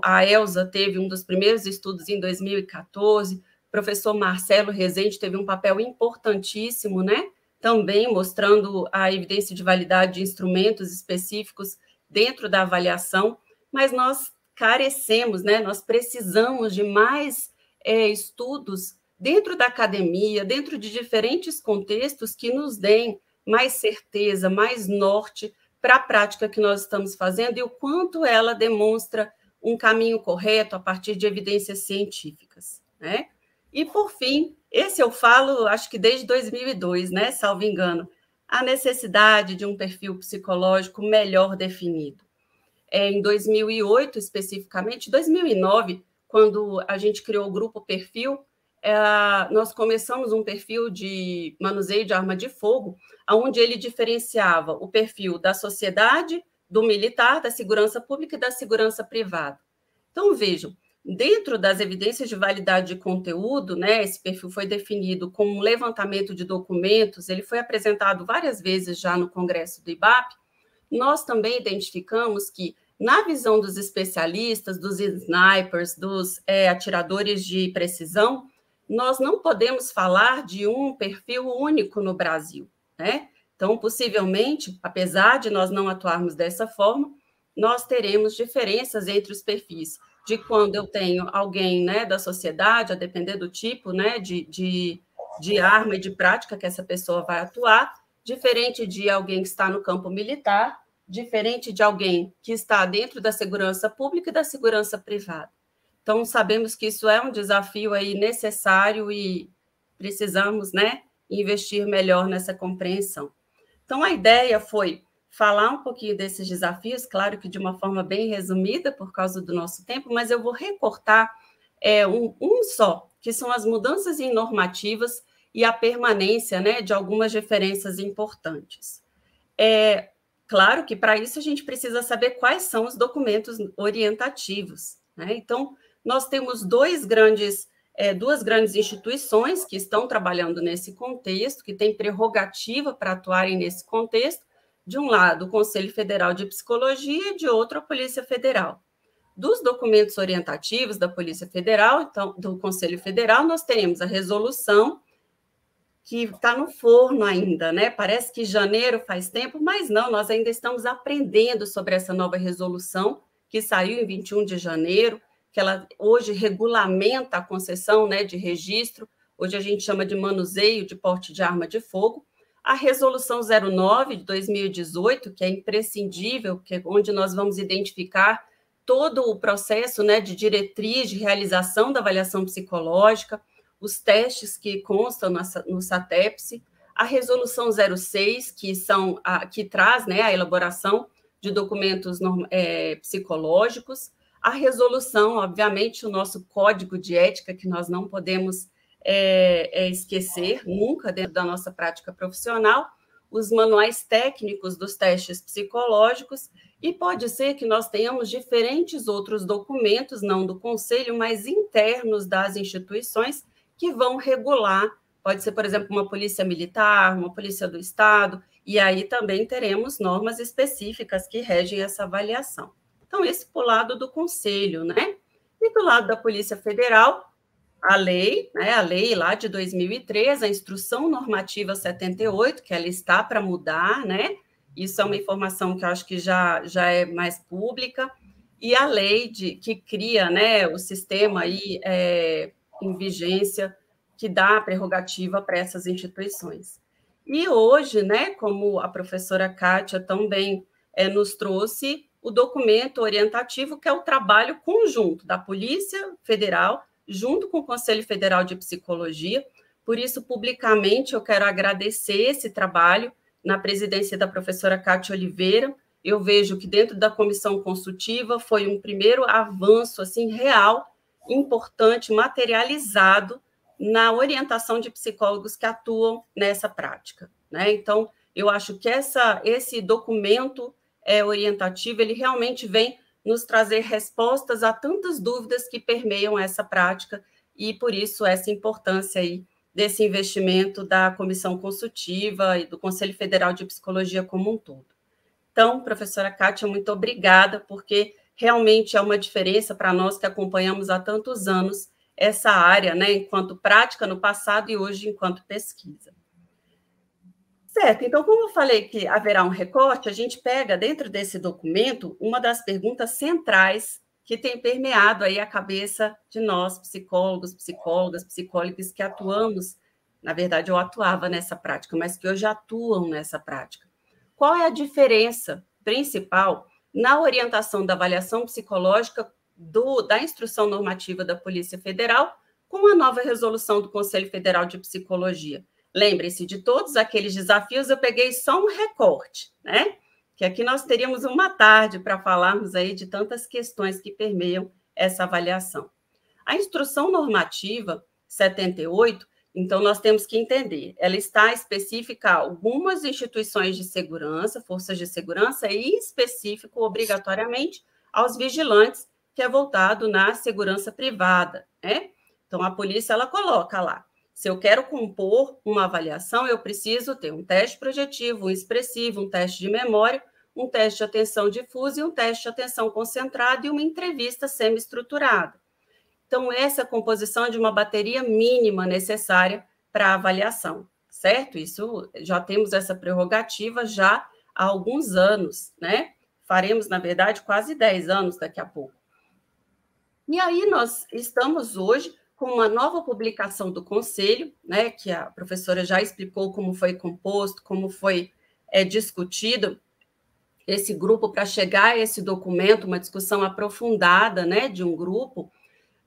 A Elza teve um dos primeiros estudos em 2014, o professor Marcelo Rezende teve um papel importantíssimo, né? Também mostrando a evidência de validade de instrumentos específicos dentro da avaliação, mas nós carecemos, né? Nós precisamos de mais estudos dentro da academia, dentro de diferentes contextos que nos deem mais certeza, mais norte para a prática que nós estamos fazendo e o quanto ela demonstra um caminho correto a partir de evidências científicas, né? E, por fim, esse eu falo, acho que desde 2002, né, salvo engano, a necessidade de um perfil psicológico melhor definido. Em 2008, especificamente, 2009, quando a gente criou o Grupo Perfil, nós começamos um perfil de manuseio de arma de fogo, onde ele diferenciava o perfil da sociedade, do militar, da segurança pública e da segurança privada. Então, vejam, dentro das evidências de validade de conteúdo, né, esse perfil foi definido como um levantamento de documentos, ele foi apresentado várias vezes já no Congresso do IBAP. Nós também identificamos que, na visão dos especialistas, dos snipers, dos atiradores de precisão, nós não podemos falar de um perfil único no Brasil, né? Então, possivelmente, apesar de nós não atuarmos dessa forma, nós teremos diferenças entre os perfis, de quando eu tenho alguém, né, da sociedade, a depender do tipo, né, de arma e de prática que essa pessoa vai atuar, diferente de alguém que está no campo militar, diferente de alguém que está dentro da segurança pública e da segurança privada. Então, sabemos que isso é um desafio aí necessário e precisamos, né, investir melhor nessa compreensão. Então, a ideia foi falar um pouquinho desses desafios, claro que de uma forma bem resumida, por causa do nosso tempo, mas eu vou recortar um só, que são as mudanças em normativas e a permanência, né, de algumas referências importantes. Claro que, para isso, a gente precisa saber quais são os documentos orientativos, né? Então, nós temos duas grandes instituições que estão trabalhando nesse contexto, que têm prerrogativa para atuarem nesse contexto. De um lado, o Conselho Federal de Psicologia, e de outro, a Polícia Federal. Dos documentos orientativos da Polícia Federal, então, do Conselho Federal, nós teremos a resolução, que está no forno ainda, né? Parece que janeiro faz tempo, mas não, nós ainda estamos aprendendo sobre essa nova resolução, que saiu em 21 de janeiro, que ela hoje regulamenta a concessão, né, de registro, hoje a gente chama de manuseio de porte de arma de fogo. A Resolução 09 de 2018, que é imprescindível, que é onde nós vamos identificar todo o processo, né, de diretriz de realização da avaliação psicológica, os testes que constam no SATEPS, a Resolução 06, que traz, né, a elaboração de documentos psicológicos, a resolução, obviamente, o nosso código de ética, que nós não podemos esquecer nunca dentro da nossa prática profissional, os manuais técnicos dos testes psicológicos, e pode ser que nós tenhamos diferentes outros documentos, não do Conselho, mas internos das instituições, que vão regular, pode ser, por exemplo, uma polícia militar, uma polícia do Estado, e aí também teremos normas específicas que regem essa avaliação. Então, esse por lado do Conselho, né? E do lado da Polícia Federal, a lei, né, a lei lá de 2003, a Instrução Normativa 78, que ela está para mudar, né? Isso é uma informação que eu acho que já é mais pública, e a lei que cria, né, o sistema aí, em vigência, que dá a prerrogativa para essas instituições. E hoje, né, como a professora Kátia tão bem nos trouxe o documento orientativo, que é o trabalho conjunto da Polícia Federal, junto com o Conselho Federal de Psicologia. Por isso, publicamente, eu quero agradecer esse trabalho na presidência da professora Cátia Oliveira. Eu vejo que dentro da comissão consultiva foi um primeiro avanço assim, real, importante, materializado na orientação de psicólogos que atuam nessa prática, né? Então, eu acho que esse documento orientativo, ele realmente vem nos trazer respostas a tantas dúvidas que permeiam essa prática, e por isso essa importância aí desse investimento da comissão consultiva e do Conselho Federal de Psicologia como um todo. Então, professora Cátia, muito obrigada, porque realmente é uma diferença para nós que acompanhamos há tantos anos essa área, né, enquanto prática no passado e hoje enquanto pesquisa. Certo, então, como eu falei que haverá um recorte, a gente pega dentro desse documento uma das perguntas centrais que tem permeado aí a cabeça de nós, psicólogos, psicólogas, psicólogos que atuamos, na verdade eu atuava nessa prática, mas que hoje atuam nessa prática. Qual é a diferença principal na orientação da avaliação psicológica da instrução normativa da Polícia Federal com a nova resolução do Conselho Federal de Psicologia? Lembrem-se, de todos aqueles desafios, eu peguei só um recorte, né? Que aqui nós teríamos uma tarde para falarmos aí de tantas questões que permeiam essa avaliação. A instrução normativa 78, então nós temos que entender, ela está específica a algumas instituições de segurança, forças de segurança, e específico, obrigatoriamente, aos vigilantes, que é voltado na segurança privada, né? Então, a polícia, ela coloca lá, se eu quero compor uma avaliação, eu preciso ter um teste projetivo, um expressivo, um teste de memória, um teste de atenção difusa e um teste de atenção concentrada e uma entrevista semi-estruturada. Então, essa é a composição de uma bateria mínima necessária para a avaliação, certo? Isso, já temos essa prerrogativa já há alguns anos, né? Faremos, na verdade, quase 10 anos daqui a pouco. E aí nós estamos hoje com uma nova publicação do Conselho, né, que a professora já explicou como foi composto, como foi discutido esse grupo para chegar a esse documento, uma discussão aprofundada, né, de um grupo.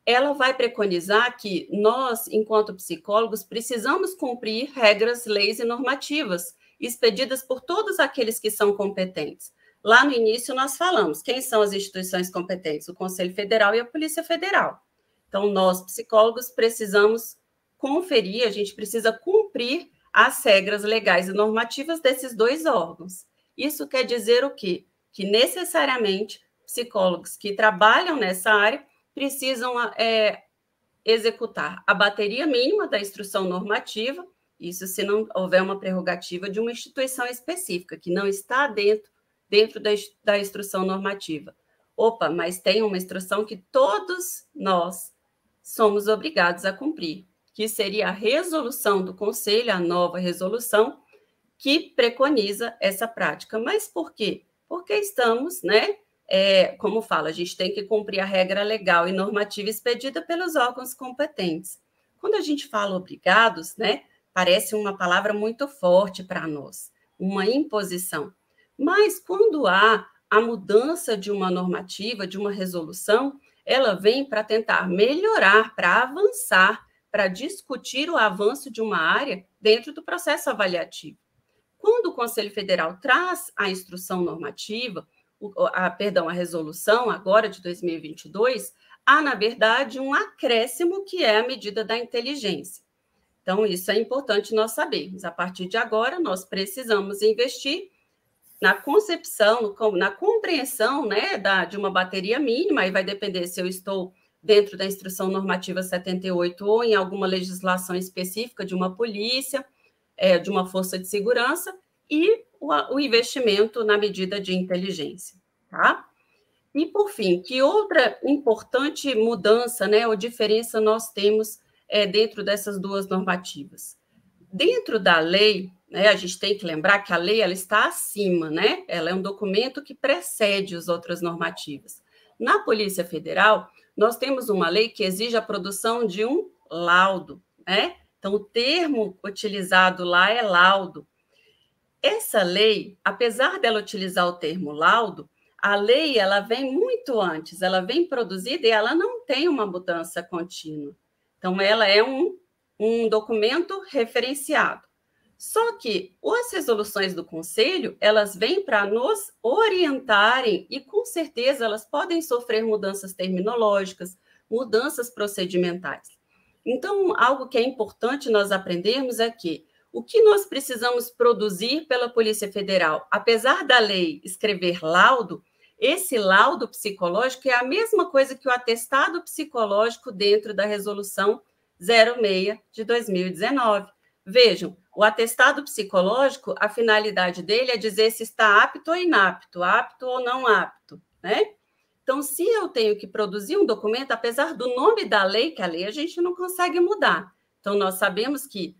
Ela vai preconizar que nós, enquanto psicólogos, precisamos cumprir regras, leis e normativas expedidas por todos aqueles que são competentes. Lá no início nós falamos quem são as instituições competentes, o Conselho Federal e a Polícia Federal. Então, nós, psicólogos, precisamos conferir, a gente precisa cumprir as regras legais e normativas desses dois órgãos. Isso quer dizer o quê? Que, necessariamente, psicólogos que trabalham nessa área precisam executar a bateria mínima da instrução normativa, isso se não houver uma prerrogativa de uma instituição específica, que não está dentro da instrução normativa. Opa, mas tem uma instrução que todos nós somos obrigados a cumprir, que seria a resolução do Conselho, a nova resolução, que preconiza essa prática. Mas por quê? Porque estamos, né? Como fala, a gente tem que cumprir a regra legal e normativa expedida pelos órgãos competentes. Quando a gente fala obrigados, né? Parece uma palavra muito forte para nós, uma imposição. Mas quando há a mudança de uma normativa, de uma resolução, ela vem para tentar melhorar, para avançar, para discutir o avanço de uma área dentro do processo avaliativo. Quando o Conselho Federal traz a instrução normativa, a resolução agora de 2022, há, na verdade, um acréscimo que é a medida da inteligência. Então, isso é importante nós sabermos. A partir de agora, nós precisamos investir na concepção, na compreensão, né, de uma bateria mínima, aí vai depender se eu estou dentro da instrução normativa 78 ou em alguma legislação específica de uma polícia, de uma força de segurança, e o investimento na medida de inteligência, tá? E, por fim, que outra importante mudança, né, ou diferença nós temos dentro dessas duas normativas? Dentro da lei, né, a gente tem que lembrar que a lei ela está acima, né? Ela é um documento que precede as outras normativas. Na Polícia Federal, nós temos uma lei que exige a produção de um laudo, né? Então, o termo utilizado lá é laudo. essa lei, apesar dela utilizar o termo laudo, a lei ela vem muito antes, ela vem produzida e ela não tem uma mudança contínua. Então, ela é um documento referenciado. Só que as resoluções do Conselho, elas vêm para nos orientarem e, com certeza, elas podem sofrer mudanças terminológicas, mudanças procedimentais. Então, algo que é importante nós aprendermos é que o que nós precisamos produzir pela Polícia Federal, apesar da lei escrever laudo, esse laudo psicológico é a mesma coisa que o atestado psicológico dentro da Resolução 06 de 2019. Vejam, o atestado psicológico, a finalidade dele é dizer se está apto ou inapto, apto ou não apto, né? Então, se eu tenho que produzir um documento, apesar do nome da lei, que a lei a gente não consegue mudar. Então, nós sabemos que,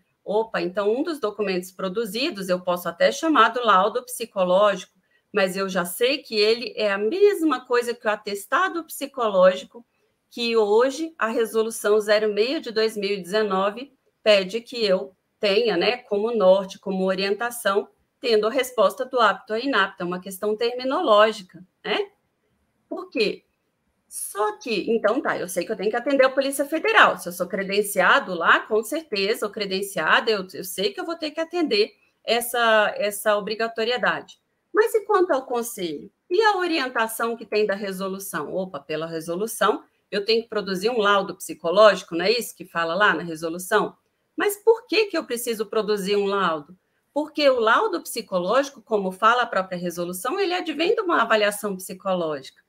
então um dos documentos produzidos eu posso até chamar do laudo psicológico, mas eu já sei que ele é a mesma coisa que o atestado psicológico que hoje a Resolução 06 de 2019 pede que eu tenha, né, como norte, como orientação, tendo a resposta do apto ou inapto, é uma questão terminológica, né? Por quê? Só que, então tá, eu sei que eu tenho que atender a Polícia Federal. Se eu sou credenciado lá, com certeza, ou credenciada, eu sei que eu vou ter que atender essa obrigatoriedade. Mas e quanto ao conselho? E a orientação que tem da resolução? Pela resolução, eu tenho que produzir um laudo psicológico, não é isso que fala lá na resolução? Mas por que eu preciso produzir um laudo? Porque o laudo psicológico, como fala a própria resolução, ele advém de uma avaliação psicológica.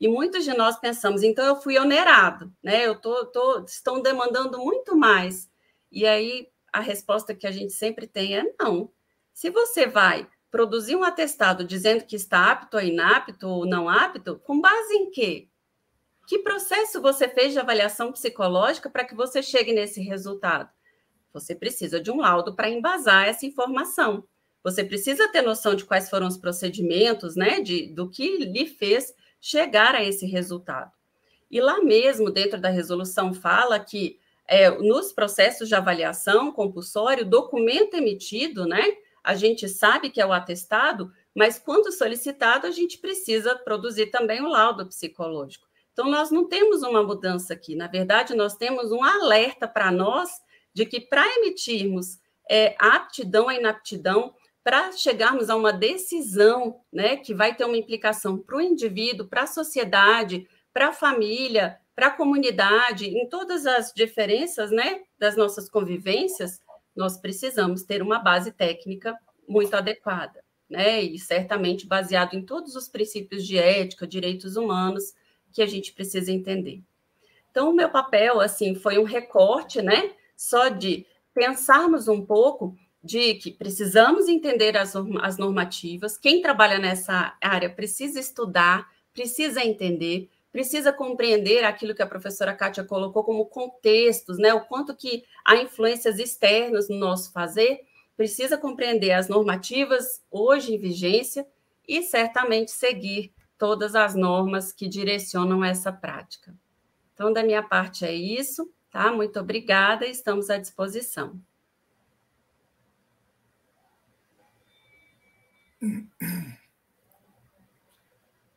E muitos de nós pensamos, então eu fui onerado, né? Estão demandando muito mais. E aí a resposta que a gente sempre tem é não. Se você vai produzir um atestado dizendo que está apto ou inapto ou não apto, com base em quê? Que processo você fez de avaliação psicológica para que você chegue nesse resultado? Você precisa de um laudo para embasar essa informação. Você precisa ter noção de quais foram os procedimentos, né? Do que lhe fez chegar a esse resultado. E lá mesmo, dentro da resolução, fala que nos processos de avaliação compulsória, o documento emitido, né, a gente sabe que é o atestado, mas quando solicitado, a gente precisa produzir também o laudo psicológico. Então, nós não temos uma mudança aqui. Na verdade, nós temos um alerta para nós de que para emitirmos aptidão ou inaptidão, para chegarmos a uma decisão, né, que vai ter uma implicação para o indivíduo, para a sociedade, para a família, para a comunidade, em todas as diferenças, né, das nossas convivências, nós precisamos ter uma base técnica muito adequada, né, e certamente baseado em todos os princípios de ética, direitos humanos, que a gente precisa entender. Então, o meu papel, assim, foi um recorte, né, só de pensarmos um pouco de que precisamos entender as normativas, quem trabalha nessa área precisa estudar, precisa entender, precisa compreender aquilo que a professora Kátia colocou como contextos, né? O quanto que há influências externas no nosso fazer, precisa compreender as normativas hoje em vigência e certamente seguir todas as normas que direcionam essa prática. Então, da minha parte é isso, tá? Muito obrigada, estamos à disposição.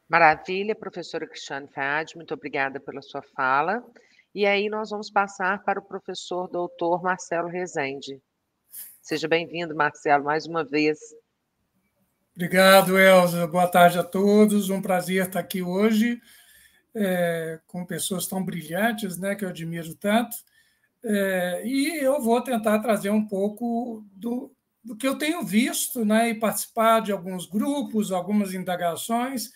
Maravilha, professora Cristiane Fad, muito obrigada pela sua fala. E aí nós vamos passar para o professor doutor Marcelo Rezende. Seja bem-vindo, Marcelo, mais uma vez. Obrigado, Elza. Boa tarde a todos. Um prazer estar aqui hoje com pessoas tão brilhantes, né, que eu admiro tanto. E eu vou tentar trazer um pouco do que eu tenho visto, né, e participar de alguns grupos, algumas indagações,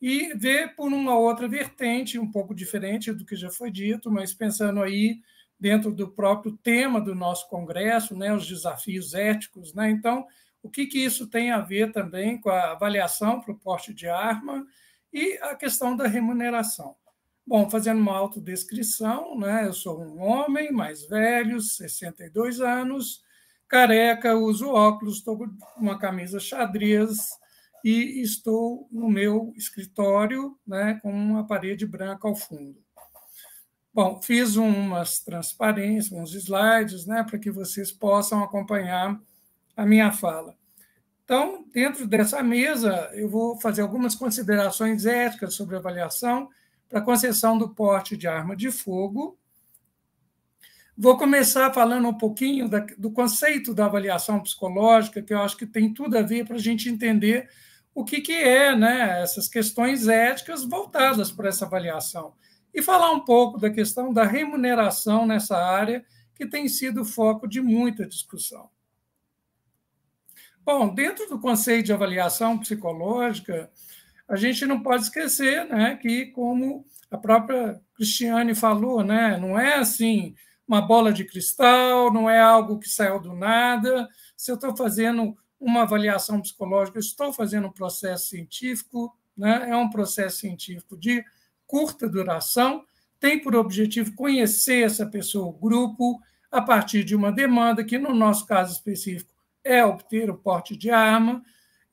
e ver por uma outra vertente, um pouco diferente do que já foi dito, mas pensando aí dentro do próprio tema do nosso congresso, né, os desafios éticos, né? Então, o que isso tem a ver também com a avaliação para o porte de arma e a questão da remuneração. Bom, fazendo uma autodescrição, né, eu sou um homem mais velho, 62 anos, careca, uso óculos, estou com uma camisa xadrez, e estou no meu escritório, né, com uma parede branca ao fundo. Bom, fiz umas transparências, uns slides, né, para que vocês possam acompanhar a minha fala. Então, dentro dessa mesa, eu vou fazer algumas considerações éticas sobre avaliação para a concessão do porte de arma de fogo. Vou começar falando um pouquinho do conceito da avaliação psicológica, que eu acho que tem tudo a ver para a gente entender o que é, né, essas questões éticas voltadas para essa avaliação. E falar um pouco da questão da remuneração nessa área, que tem sido foco de muita discussão. Bom, dentro do conceito de avaliação psicológica, a gente não pode esquecer, né, que, como a própria Cristiane falou, né, não é assim uma bola de cristal, não é algo que saiu do nada. Se eu estou fazendo uma avaliação psicológica, eu estou fazendo um processo científico, né, é um processo científico de curta duração, tem por objetivo conhecer essa pessoa, o grupo, a partir de uma demanda que, no nosso caso específico, é obter o porte de arma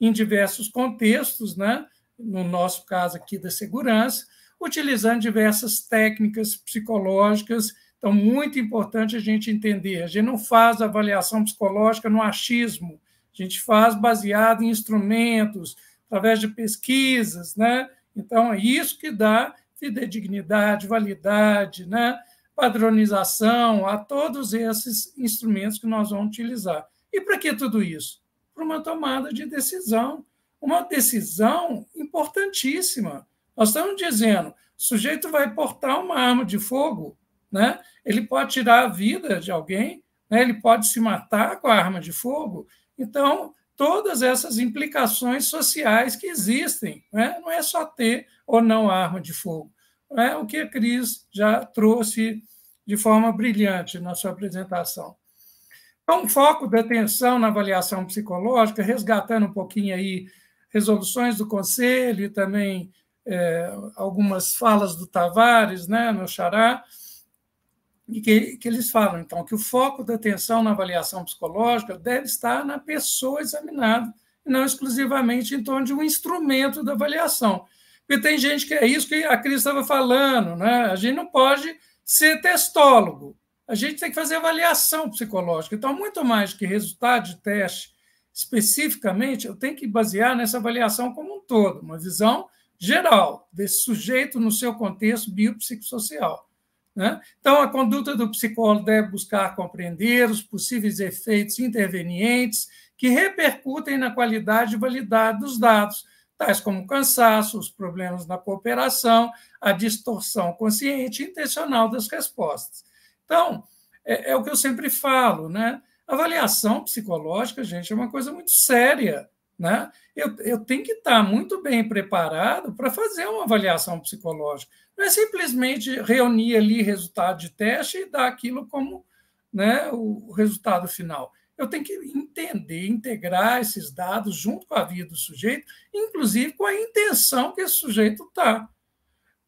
em diversos contextos, né? No nosso caso aqui da segurança, utilizando diversas técnicas psicológicas. Então, muito importante a gente entender, a gente não faz avaliação psicológica no achismo, a gente faz baseado em instrumentos, através de pesquisas, né? Então, é isso que dá fidedignidade, validade, né? Padronização a todos esses instrumentos que nós vamos utilizar. E para que tudo isso? Para uma tomada de decisão, uma decisão importantíssima. Nós estamos dizendo, o sujeito vai portar uma arma de fogo, né? Ele pode tirar a vida de alguém, né? Ele pode se matar com a arma de fogo. Então, todas essas implicações sociais que existem, né? Não é só ter ou não a arma de fogo. É o que a Cris já trouxe de forma brilhante na sua apresentação. Então, o foco da atenção na avaliação psicológica, resgatando um pouquinho aí resoluções do Conselho e também algumas falas do Tavares, né, meu xará, e que eles falam, então, que o foco da atenção na avaliação psicológica deve estar na pessoa examinada, e não exclusivamente em torno de um instrumento da avaliação. Porque tem gente que é isso que a Cris estava falando, né? A gente não pode ser testólogo, a gente tem que fazer avaliação psicológica. Então, muito mais do que resultado de teste especificamente, eu tenho que basear nessa avaliação como um todo, uma visão geral desse sujeito no seu contexto biopsicossocial, né? Então, a conduta do psicólogo deve buscar compreender os possíveis efeitos intervenientes que repercutem na qualidade e validade dos dados, tais como o cansaço, os problemas na cooperação, a distorção consciente e intencional das respostas. Então, é o que eu sempre falo, né? Avaliação psicológica, gente, é uma coisa muito séria, né? Eu tenho que estar muito bem preparado para fazer uma avaliação psicológica. Não é simplesmente reunir ali resultado de teste e dar aquilo como, né, o resultado final. Eu tenho que entender, integrar esses dados junto com a vida do sujeito, inclusive com a intenção que esse sujeito está.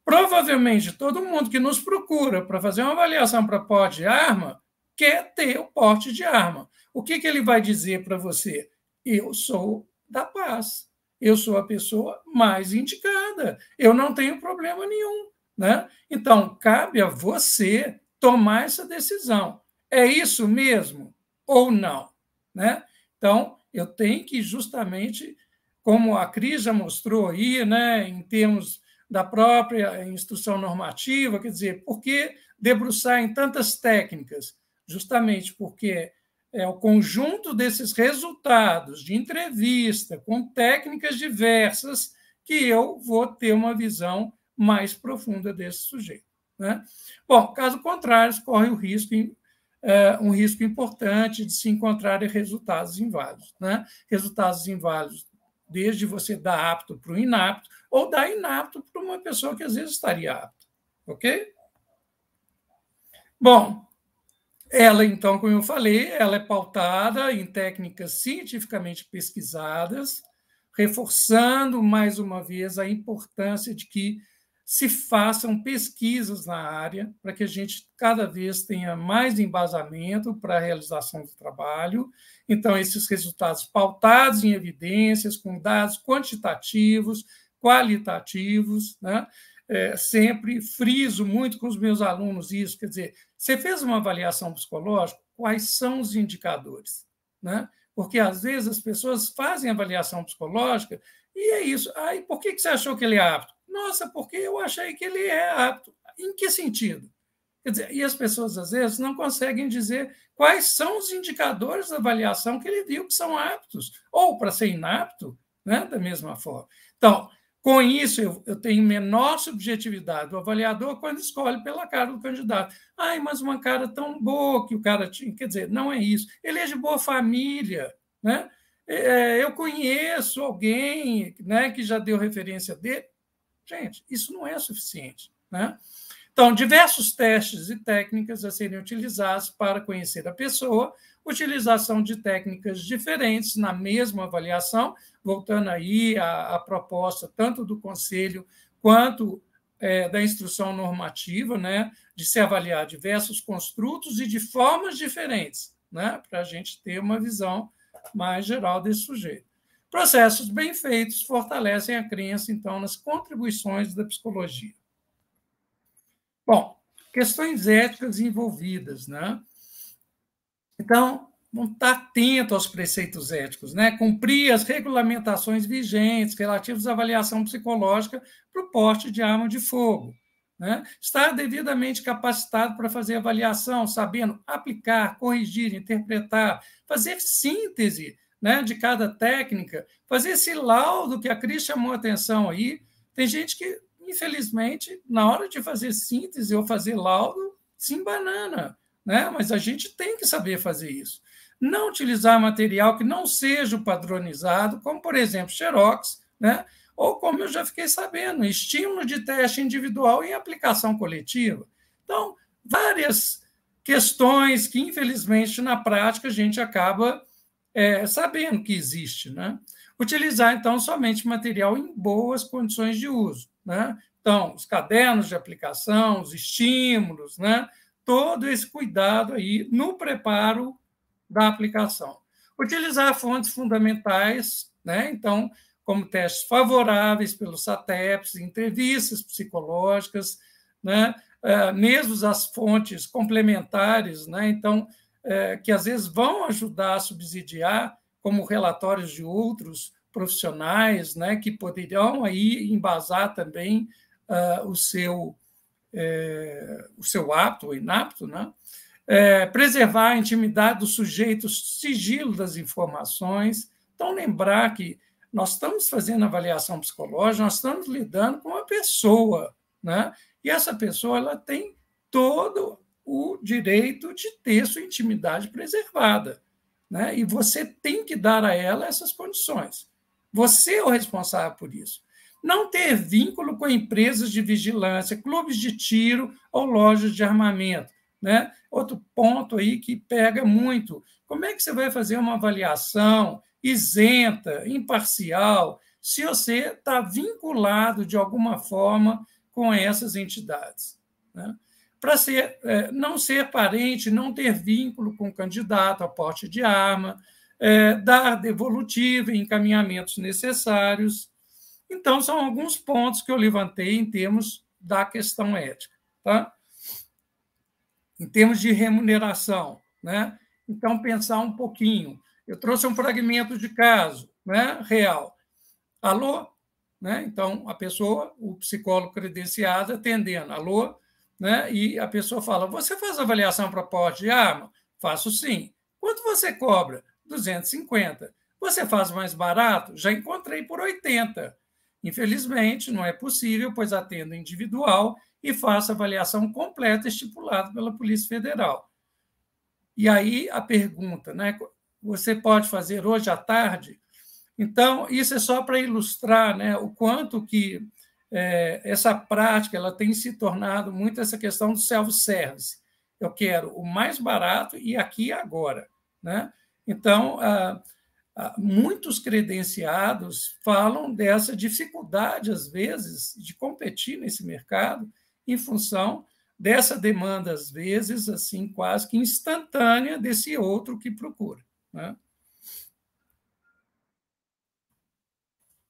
Provavelmente, todo mundo que nos procura para fazer uma avaliação para porte de arma quer ter o porte de arma. O que ele vai dizer para você? Eu sou da paz, eu sou a pessoa mais indicada, eu não tenho problema nenhum, né? Então, cabe a você tomar essa decisão. É isso mesmo ou não, né? Então, eu tenho que justamente, como a Cris já mostrou aí, né, em termos da própria instrução normativa, quer dizer, por que debruçar em tantas técnicas? Justamente porque é o conjunto desses resultados de entrevista com técnicas diversas que eu vou ter uma visão mais profunda desse sujeito, né? Bom, caso contrário, corre o risco, um risco importante de se encontrar resultados inválidos, né? Resultados inválidos desde você dar apto para o inapto ou dar inapto para uma pessoa que às vezes estaria apta, ok? Bom, ela, então, como eu falei, ela é pautada em técnicas cientificamente pesquisadas, reforçando, mais uma vez, a importância de que se façam pesquisas na área para que a gente cada vez tenha mais embasamento para a realização do trabalho. Então, esses resultados pautados em evidências, com dados quantitativos, qualitativos, né? Sempre friso muito com os meus alunos isso, quer dizer, você fez uma avaliação psicológica, quais são os indicadores, né? porque às vezes as pessoas fazem avaliação psicológica e é isso. Aí, por que você achou que ele é apto? Nossa, porque eu achei que ele é apto. Em que sentido? Quer dizer, e as pessoas, às vezes, não conseguem dizer quais são os indicadores da avaliação que ele viu que são aptos, ou para ser inapto, né, da mesma forma. Então, com isso, eu tenho menor subjetividade do avaliador quando escolhe pela cara do candidato. Ai, mas uma cara tão boa que o cara tinha. Quer dizer, não é isso. Ele é de boa família, né? Eu conheço alguém, né, que já deu referência dele. Gente, isso não é suficiente, né? Então, diversos testes e técnicas a serem utilizados para conhecer a pessoa, utilização de técnicas diferentes na mesma avaliação, voltando aí à proposta tanto do Conselho quanto da instrução normativa, né, de se avaliar diversos construtos e de formas diferentes, né, para a gente ter uma visão mais geral desse sujeito. Processos bem feitos fortalecem a crença, então, nas contribuições da psicologia. Bom, questões éticas envolvidas, né? Então, vamos estar atento aos preceitos éticos, né? Cumprir as regulamentações vigentes relativas à avaliação psicológica para o porte de arma de fogo, né? Estar devidamente capacitado para fazer avaliação, sabendo aplicar, corrigir, interpretar, fazer síntese, né, de cada técnica, fazer esse laudo que a Cris chamou a atenção aí. Tem gente que, infelizmente, na hora de fazer síntese ou fazer laudo, se embanana, né? Mas a gente tem que saber fazer isso. Não utilizar material que não seja padronizado, como, por exemplo, xerox, né? Ou, como eu já fiquei sabendo, estímulo de teste individual em aplicação coletiva. Então, várias questões que, infelizmente, na prática, a gente acaba sabendo que existe, né? Utilizar, então, somente material em boas condições de uso, né? Então, os cadernos de aplicação, os estímulos, né? Todo esse cuidado aí no preparo da aplicação. Utilizar fontes fundamentais, né? Então, como testes favoráveis pelos SATEPs, entrevistas psicológicas, né? Mesmo as fontes complementares, né? Então, que às vezes vão ajudar a subsidiar, como relatórios de outros profissionais, né, que poderão aí embasar também o seu apto ou inapto, né? Preservar a intimidade do sujeito, o sigilo das informações. Então, lembrar que nós estamos fazendo avaliação psicológica, nós estamos lidando com uma pessoa, né? E essa pessoa ela tem todo o direito de ter sua intimidade preservada, né? E você tem que dar a ela essas condições. Você é o responsável por isso. Não ter vínculo com empresas de vigilância, clubes de tiro ou lojas de armamento, né? Outro ponto aí que pega muito. Como é que você vai fazer uma avaliação isenta, imparcial, se você está vinculado de alguma forma com essas entidades, né? Para não ser parente, não ter vínculo com o candidato a porte de arma, dar devolutiva e encaminhamentos necessários. Então, são alguns pontos que eu levantei em termos da questão ética. Tá? Em termos de remuneração, né? Então, pensar um pouquinho. Eu trouxe um fragmento de caso, né, real. Alô? Né? Então, a pessoa, o psicólogo credenciado, atendendo. Alô? Né? E a pessoa fala, você faz avaliação para porte de arma? Faço sim. Quanto você cobra? 250. Você faz mais barato? Já encontrei por 80. Infelizmente, não é possível, pois atendo individual e faço avaliação completa estipulada pela Polícia Federal. E aí a pergunta, né? Você pode fazer hoje à tarde? Então, isso é só para ilustrar, né, o quanto que essa prática ela tem se tornado muito essa questão do self-service. Eu quero o mais barato e aqui e agora, né? Então, muitos credenciados falam dessa dificuldade, às vezes, de competir nesse mercado em função dessa demanda, às vezes, assim, quase que instantânea desse outro que procura, né?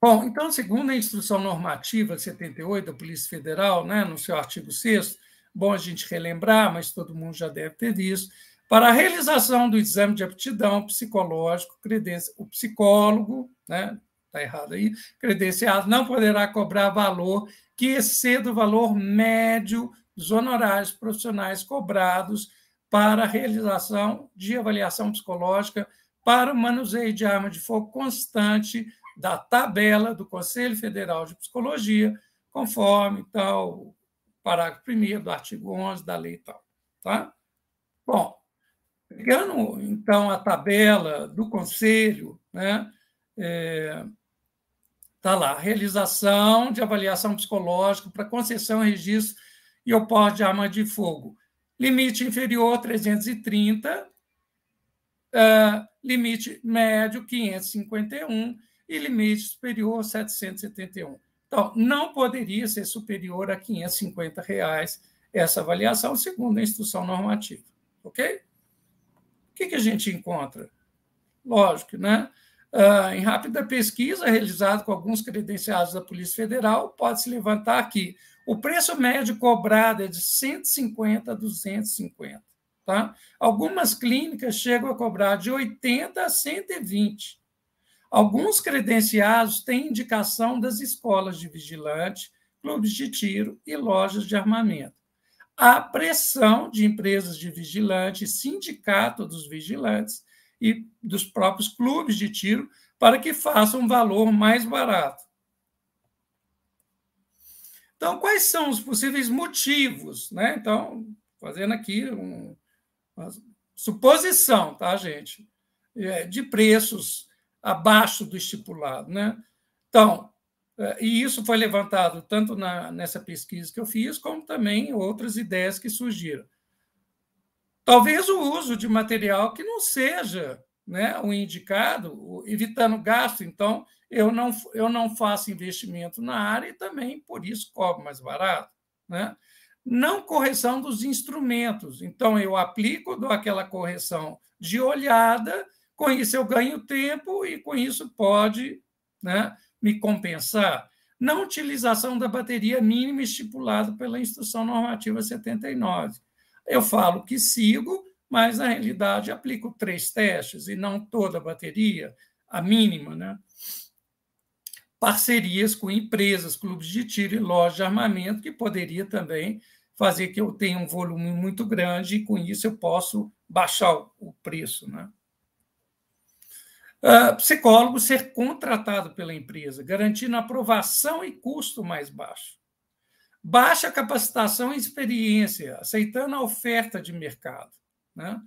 Bom, então, segundo a Instrução Normativa 78 da Polícia Federal, né, no seu artigo 6º, bom a gente relembrar, mas todo mundo já deve ter visto, Para a realização do exame de aptidão psicológico, o psicólogo, né, está errado aí, credenciado não poderá cobrar valor que exceda o valor médio dos honorários profissionais cobrados para a realização de avaliação psicológica para o manuseio de arma de fogo constante da tabela do Conselho Federal de Psicologia, conforme o parágrafo 1º do artigo 11 da lei e tal. Tá? Bom, pegando, então, a tabela do Conselho, né, está lá, realização de avaliação psicológica para concessão, registro e o porte de arma de fogo. Limite inferior, 330, limite médio, 551, e limite superior, 771. Então, não poderia ser superior a R$ 550 essa avaliação, segundo a instrução normativa. Ok? O que a gente encontra? Lógico, né? Em rápida pesquisa realizada com alguns credenciados da Polícia Federal, pode-se levantar que o preço médio cobrado é de 150 a 250. Tá? Algumas clínicas chegam a cobrar de 80 a 120. Alguns credenciados têm indicação das escolas de vigilante, clubes de tiro e lojas de armamento. Há pressão de empresas de vigilante, sindicato dos vigilantes e dos próprios clubes de tiro para que façam um valor mais barato. Então, quais são os possíveis motivos? Né? Então, fazendo aqui uma suposição, tá, gente? De preços abaixo do estipulado. Né? Então, e isso foi levantado tanto nessa pesquisa que eu fiz, como também outras ideias que surgiram. Talvez o uso de material que não seja, né, o indicado, evitando gasto. Então, eu não faço investimento na área e também, por isso, cobro mais barato. Né? Não correção dos instrumentos. Então, eu aplico, dou aquela correção de olhada, com isso eu ganho tempo e, com isso, pode, né, me compensar. Não utilização da bateria mínima estipulada pela Instrução Normativa 79. Eu falo que sigo, mas, na realidade, aplico 3 testes e não toda a bateria, a mínima. Né? Parcerias com empresas, clubes de tiro e lojas de armamento, que poderia também fazer que eu tenha um volume muito grande e, com isso, eu posso baixar o preço. Né? Psicólogo ser contratado pela empresa, garantindo aprovação e custo mais baixo. Baixa capacitação e experiência, aceitando a oferta de mercado. Né?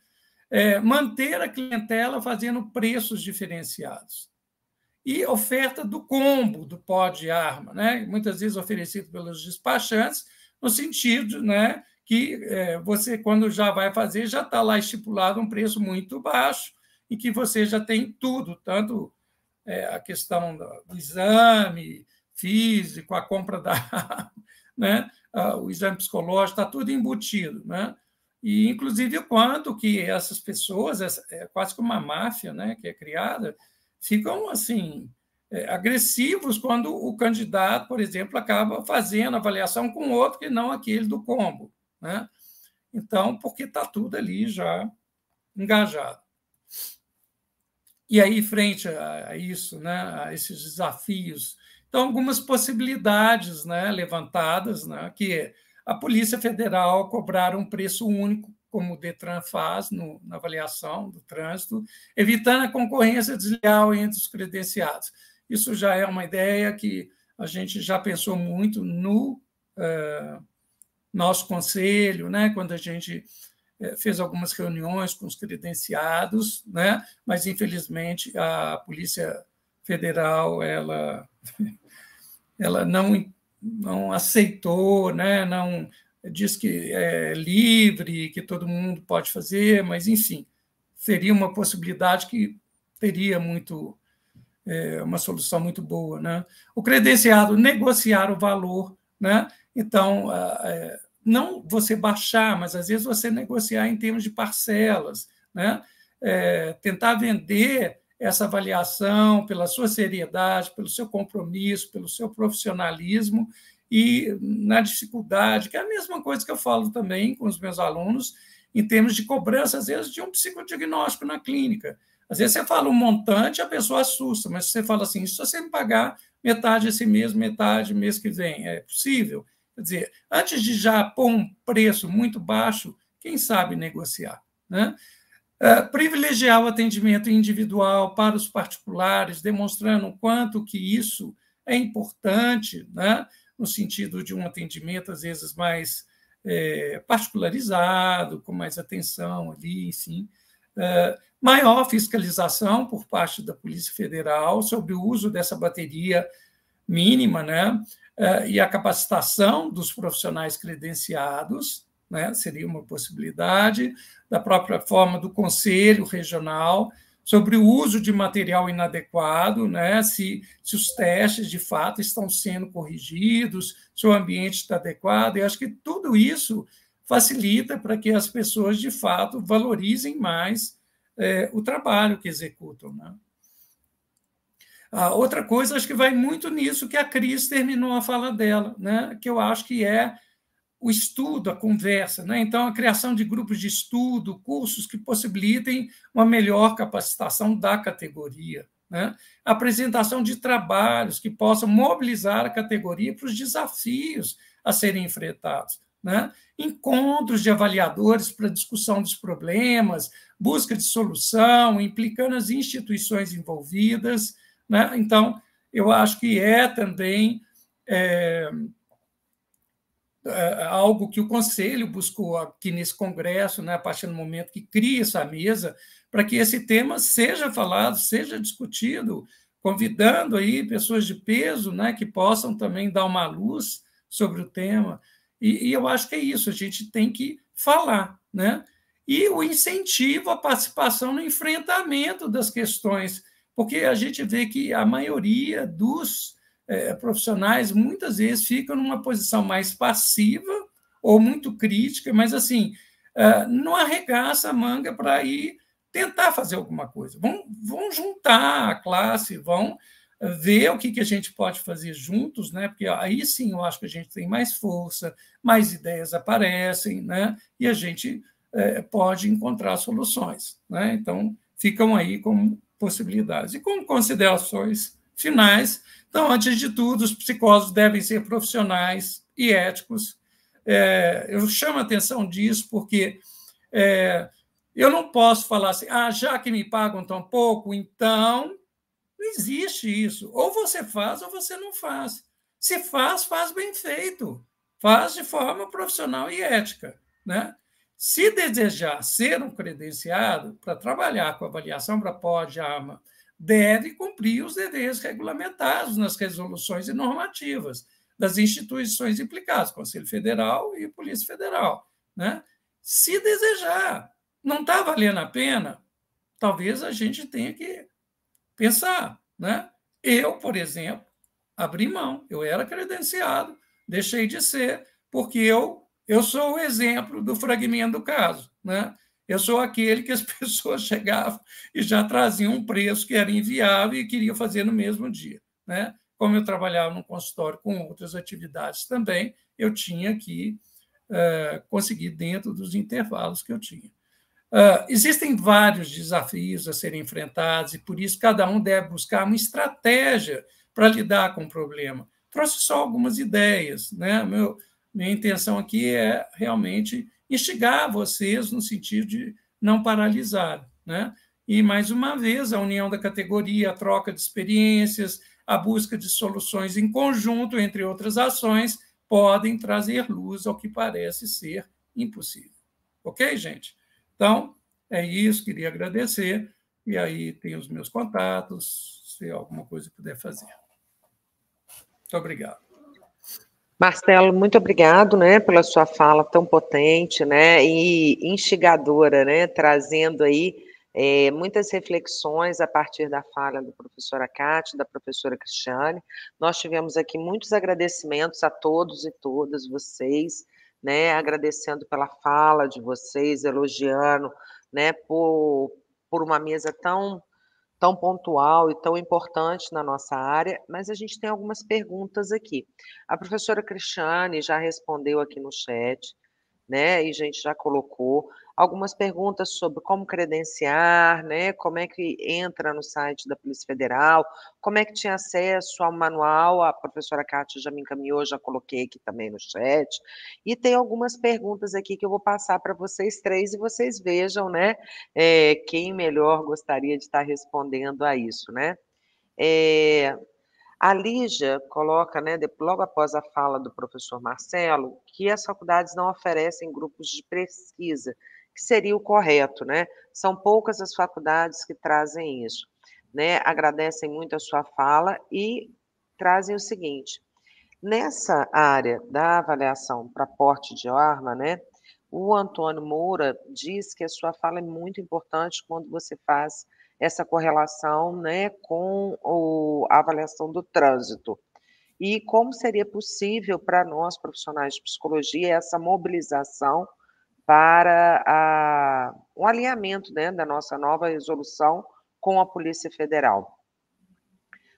Manter a clientela fazendo preços diferenciados. E oferta do combo do pó de arma, né? Muitas vezes oferecido pelos despachantes, no sentido, né, que você, quando já vai fazer, já está lá estipulado um preço muito baixo e que você já tem tudo, tanto a questão do exame físico, a compra da arma, né? O exame psicológico, está tudo embutido. Né? E, inclusive, o quanto que essas pessoas, é quase como uma máfia, né, que é criada, ficam assim agressivos quando o candidato, por exemplo, acaba fazendo avaliação com outro que não aquele do combo. Né? Então, porque está tudo ali já engajado. E aí, frente a isso, né, a esses desafios, então, algumas possibilidades, né, levantadas, né, que é a Polícia Federal cobrar um preço único, como o Detran faz na avaliação do trânsito, evitando a concorrência desleal entre os credenciados. Isso já é uma ideia que a gente já pensou muito no nosso conselho, né, quando a gente fez algumas reuniões com os credenciados, né, mas, infelizmente, a Polícia Federal ela não aceitou, né, não diz que é livre, que todo mundo pode fazer, mas, enfim, seria uma possibilidade que teria uma solução muito boa. Né? O credenciado negociar o valor, né? Então, não você baixar, mas, às vezes, você negociar em termos de parcelas, né? Tentar vender essa avaliação pela sua seriedade, pelo seu compromisso, pelo seu profissionalismo e na dificuldade, que é a mesma coisa que eu falo também com os meus alunos, em termos de cobrança, às vezes, de um psicodiagnóstico na clínica. Às vezes você fala um montante, a pessoa assusta, mas você fala assim, se você me pagar metade esse mês, metade mês que vem, é possível? Quer dizer, antes de já pôr um preço muito baixo, quem sabe negociar, né? Privilegiar o atendimento individual para os particulares, demonstrando o quanto que isso é importante, né? No sentido de um atendimento, às vezes, mais particularizado, com mais atenção ali, sim. Maior fiscalização por parte da Polícia Federal sobre o uso dessa bateria mínima, né? E a capacitação dos profissionais credenciados, né? Seria uma possibilidade, da própria forma do Conselho Regional, sobre o uso de material inadequado, né? Se os testes, de fato, estão sendo corrigidos, se o ambiente está adequado. Eu acho que tudo isso facilita para que as pessoas, de fato, valorizem mais o trabalho que executam, né? Outra coisa, acho que vai muito nisso que a Cris terminou a fala dela, né? Que eu acho que é o estudo, a conversa, né? Então, a criação de grupos de estudo, cursos que possibilitem uma melhor capacitação da categoria, né? A apresentação de trabalhos que possam mobilizar a categoria para os desafios a serem enfrentados, né? Encontros de avaliadores para discussão dos problemas, busca de solução, implicando as instituições envolvidas, né? Então, eu acho que é também algo que o Conselho buscou aqui nesse Congresso, né, a partir do momento que cria essa mesa, para que esse tema seja falado, seja discutido, convidando aí pessoas de peso, né, que possam também dar uma luz sobre o tema. E eu acho que é isso, a gente tem que falar, né? E o incentivo à participação no enfrentamento das questões, porque a gente vê que a maioria dos profissionais muitas vezes ficam numa posição mais passiva ou muito crítica, mas assim não arregaça a manga para ir tentar fazer alguma coisa. Vão juntar a classe, vão ver o que a gente pode fazer juntos, né? Porque aí sim eu acho que a gente tem mais força, mais ideias aparecem, né? E a gente pode encontrar soluções, né? Então, ficam aí como possibilidades. E como considerações finais, então, antes de tudo, os psicólogos devem ser profissionais e éticos. Eu chamo a atenção disso porque eu não posso falar assim, já que me pagam tão pouco, então não existe isso. Ou você faz ou você não faz. Se faz, faz bem feito. Faz de forma profissional e ética, né? Se desejar ser um credenciado para trabalhar com avaliação para POD, AMA, deve cumprir os deveres regulamentados nas resoluções e normativas das instituições implicadas, Conselho Federal e Polícia Federal, né? Se desejar, não está valendo a pena, talvez a gente tenha que pensar, né? Eu, por exemplo, abri mão, eu era credenciado, deixei de ser, porque eu sou o exemplo do fragmento do caso, né? Eu sou aquele que as pessoas chegavam e já traziam um preço que era inviável e queria fazer no mesmo dia, né? Como eu trabalhava num consultório com outras atividades também, eu tinha que conseguir dentro dos intervalos que eu tinha. Existem vários desafios a serem enfrentados e, por isso, cada um deve buscar uma estratégia para lidar com o problema. Trouxe só algumas ideias, né? Minha intenção aqui é realmente instigar vocês no sentido de não paralisar, né? E, mais uma vez, a união da categoria, a troca de experiências, a busca de soluções em conjunto, entre outras ações, podem trazer luz ao que parece ser impossível. Ok, gente? Então, é isso, queria agradecer, e aí tem os meus contatos, se alguma coisa puder fazer. Muito obrigado. Marcelo, muito obrigado, né, pela sua fala tão potente, né, e instigadora, né, trazendo aí muitas reflexões a partir da fala da professora Cátia, da professora Cristiane. Nós tivemos aqui muitos agradecimentos a todos e todas vocês, né, agradecendo pela fala de vocês, elogiando, né, por uma mesa tão pontual e tão importante na nossa área, mas a gente tem algumas perguntas aqui. A professora Cristiane já respondeu aqui no chat, né, e a gente já colocou algumas perguntas sobre como credenciar, né, como é que entra no site da Polícia Federal, como é que tinha acesso ao manual, a professora Kátia já me encaminhou, já coloquei aqui também no chat, e tem algumas perguntas aqui que eu vou passar para vocês três e vocês vejam, né, quem melhor gostaria de estar respondendo a isso, né. A Lígia coloca, né, logo após a fala do professor Marcelo, que as faculdades não oferecem grupos de pesquisa, que seria o correto, né? São poucas as faculdades que trazem isso, né? Agradecem muito a sua fala e trazem o seguinte: nessa área da avaliação para porte de arma, né? O Antônio Moura diz que a sua fala é muito importante quando você faz essa correlação, né, com a avaliação do trânsito. E como seria possível para nós, profissionais de psicologia, essa mobilização para um alinhamento, né, da nossa nova resolução com a Polícia Federal.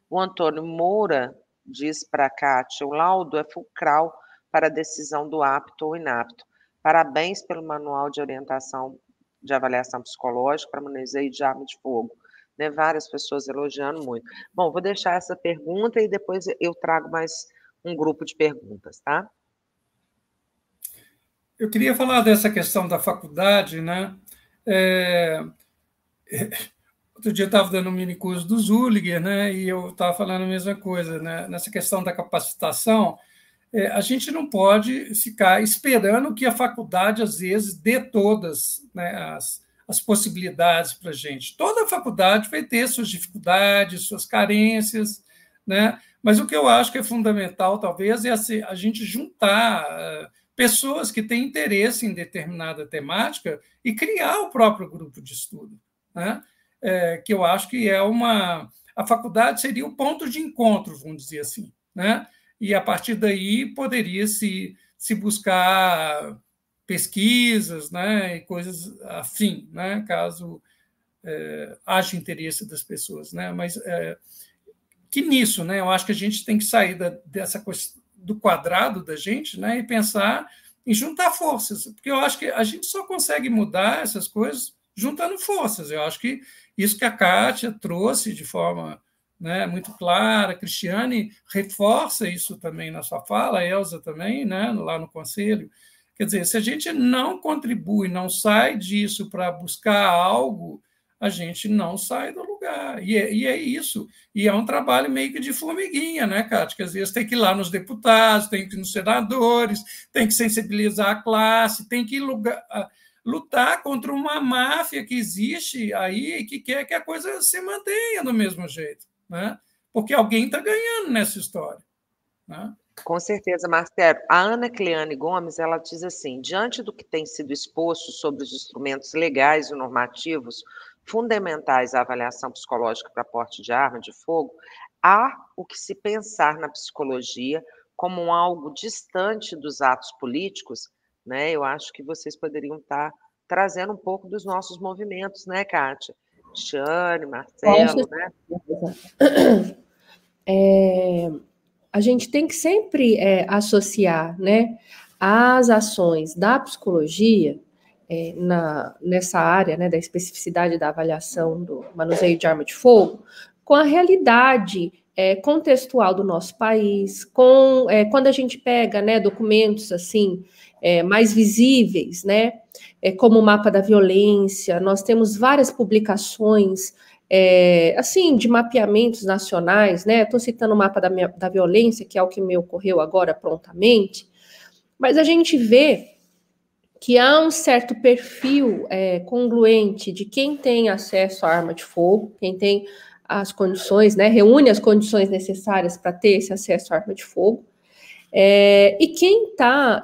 O Antônio Moura diz para a Kátia: o laudo é fulcral para a decisão do apto ou inapto. Parabéns pelo manual de orientação de avaliação psicológica para manuseio de arma de fogo. Né, várias pessoas elogiando muito. Bom, vou deixar essa pergunta e depois eu trago mais um grupo de perguntas, tá? Eu queria falar dessa questão da faculdade, né? Outro dia eu estava dando um mini curso do Zulliger, né? E eu estava falando a mesma coisa, né? Nessa questão da capacitação, a gente não pode ficar esperando que a faculdade, às vezes, dê todas, né, as possibilidades para a gente. Toda faculdade vai ter suas dificuldades, suas carências, né? Mas o que eu acho que é fundamental, talvez, é a gente juntar pessoas que têm interesse em determinada temática e criar o próprio grupo de estudo, né? Que eu acho que a faculdade seria o ponto de encontro, vamos dizer assim, né? E, a partir daí, poderia se buscar pesquisas, né, e coisas afim, né, caso haja interesse das pessoas. Né? Mas que nisso, né, eu acho que a gente tem que sair dessa coisa do quadrado da gente, né, e pensar em juntar forças, porque eu acho que a gente só consegue mudar essas coisas juntando forças. Eu acho que isso que a Kátia trouxe de forma, né, muito clara, a Cristiane reforça isso também na sua fala, a Elza também, né, lá no Conselho. Quer dizer, se a gente não contribui, não sai disso para buscar algo, a gente não sai do lugar. E é isso. E é um trabalho meio que de formiguinha, né, Kátia? Que às vezes tem que ir lá nos deputados, tem que ir nos senadores, tem que sensibilizar a classe, tem que lutar contra uma máfia que existe aí e que quer que a coisa se mantenha do mesmo jeito, né? Porque alguém está ganhando nessa história, né? Com certeza, Marcelo. A Ana Cleane Gomes, ela diz assim: diante do que tem sido exposto sobre os instrumentos legais e normativos fundamentais à avaliação psicológica para porte de arma de fogo, há o que se pensar na psicologia como algo distante dos atos políticos, né? Eu acho que vocês poderiam estar trazendo um pouco dos nossos movimentos, né, Kátia? Cristiane, Marcelo, né? A gente tem que sempre associar, né, as ações da psicologia nessa área, né, da especificidade da avaliação do manuseio de arma de fogo com a realidade contextual do nosso país, quando a gente pega, né, documentos assim mais visíveis, né, como o mapa da violência. Nós temos várias publicações assim, de mapeamentos nacionais, né? Estou citando o mapa da violência, que é o que me ocorreu agora prontamente, mas a gente vê que há um certo perfil congruente de quem tem acesso à arma de fogo, quem tem as condições, né? Reúne as condições necessárias para ter esse acesso à arma de fogo, e quem está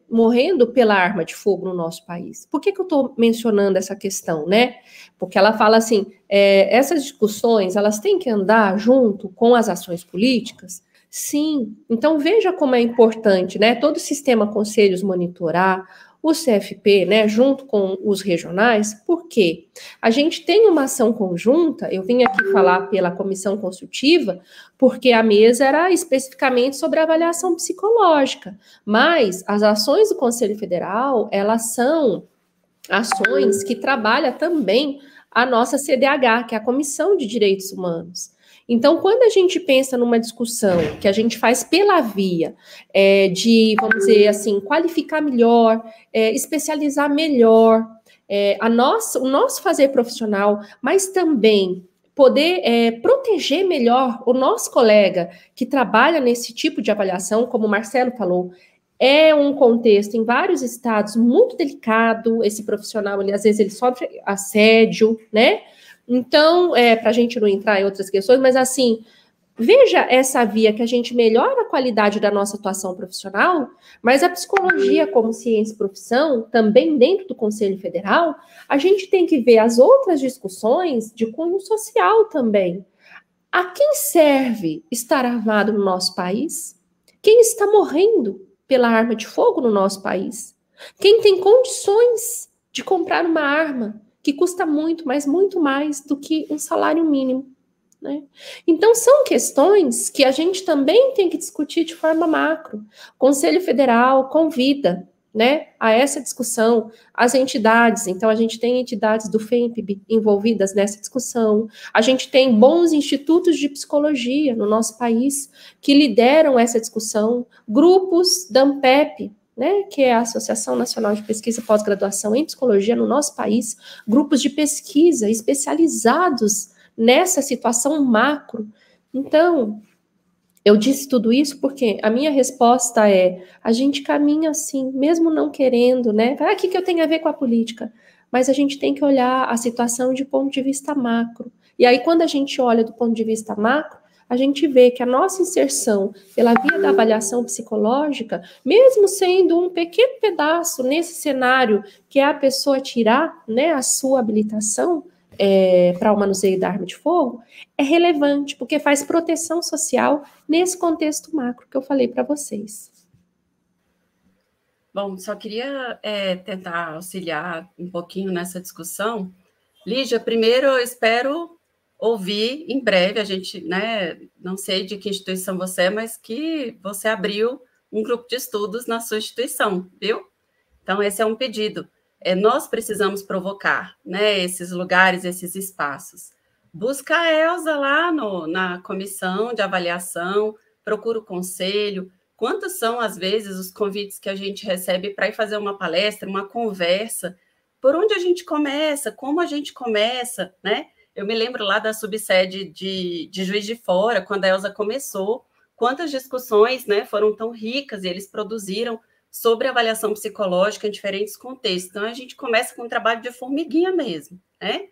morrendo pela arma de fogo no nosso país. Por que eu estou mencionando essa questão, né? Porque ela fala assim, essas discussões, elas têm que andar junto com as ações políticas? Sim. Então, veja como é importante, né? Todo o sistema conselhos monitorar, o CFP, né, junto com os regionais, porque a gente tem uma ação conjunta, eu vim aqui falar pela comissão consultiva, porque a mesa era especificamente sobre avaliação psicológica, mas as ações do Conselho Federal, elas são ações que trabalham também a nossa CDH, que é a Comissão de Direitos Humanos. Então, quando a gente pensa numa discussão que a gente faz pela via de, vamos dizer assim, qualificar melhor, especializar melhor o nosso fazer profissional, mas também poder proteger melhor o nosso colega que trabalha nesse tipo de avaliação, como o Marcelo falou, é um contexto em vários estados muito delicado, esse profissional, às vezes ele sofre assédio, né? Então, para a gente não entrar em outras questões, mas assim, veja essa via que a gente melhora a qualidade da nossa atuação profissional, mas a psicologia como ciência e profissão, também dentro do Conselho Federal, a gente tem que ver as outras discussões de cunho social também. A quem serve estar armado no nosso país? Quem está morrendo pela arma de fogo no nosso país? Quem tem condições de comprar uma arma que custa muito, mas muito mais do que um salário mínimo, né? Então, são questões que a gente também tem que discutir de forma macro. O Conselho Federal convida, né, a essa discussão as entidades. Então, a gente tem entidades do FEMPB envolvidas nessa discussão. A gente tem bons institutos de psicologia no nosso país que lideram essa discussão. Grupos da ANPEP, né, que é a Associação Nacional de Pesquisa e Pós-Graduação em Psicologia no nosso país, grupos de pesquisa especializados nessa situação macro. Então, eu disse tudo isso porque a minha resposta é, a gente caminha assim, mesmo não querendo, né? O que eu tenho a ver com a política? Mas a gente tem que olhar a situação de ponto de vista macro. E aí, quando a gente olha do ponto de vista macro, a gente vê que a nossa inserção pela via da avaliação psicológica, mesmo sendo um pequeno pedaço nesse cenário, que é a pessoa tirar, né, a sua habilitação para o manuseio da arma de fogo, é relevante, porque faz proteção social nesse contexto macro que eu falei para vocês. Bom, só queria tentar auxiliar um pouquinho nessa discussão. Lígia, primeiro eu espero ouvir em breve, a gente, né, não sei de que instituição você é, mas que você abriu um grupo de estudos na sua instituição, viu? Então, esse é um pedido. Nós precisamos provocar, né, esses lugares, esses espaços. Busca a Elza lá na comissão de avaliação, procura o conselho. Quantos são, às vezes, os convites que a gente recebe para ir fazer uma palestra, uma conversa? Por onde a gente começa? Como a gente começa, né? Eu me lembro lá da subsede de Juiz de Fora, quando a Elza começou, quantas discussões, né, foram tão ricas e eles produziram sobre avaliação psicológica em diferentes contextos. Então, a gente começa com um trabalho de formiguinha mesmo, né?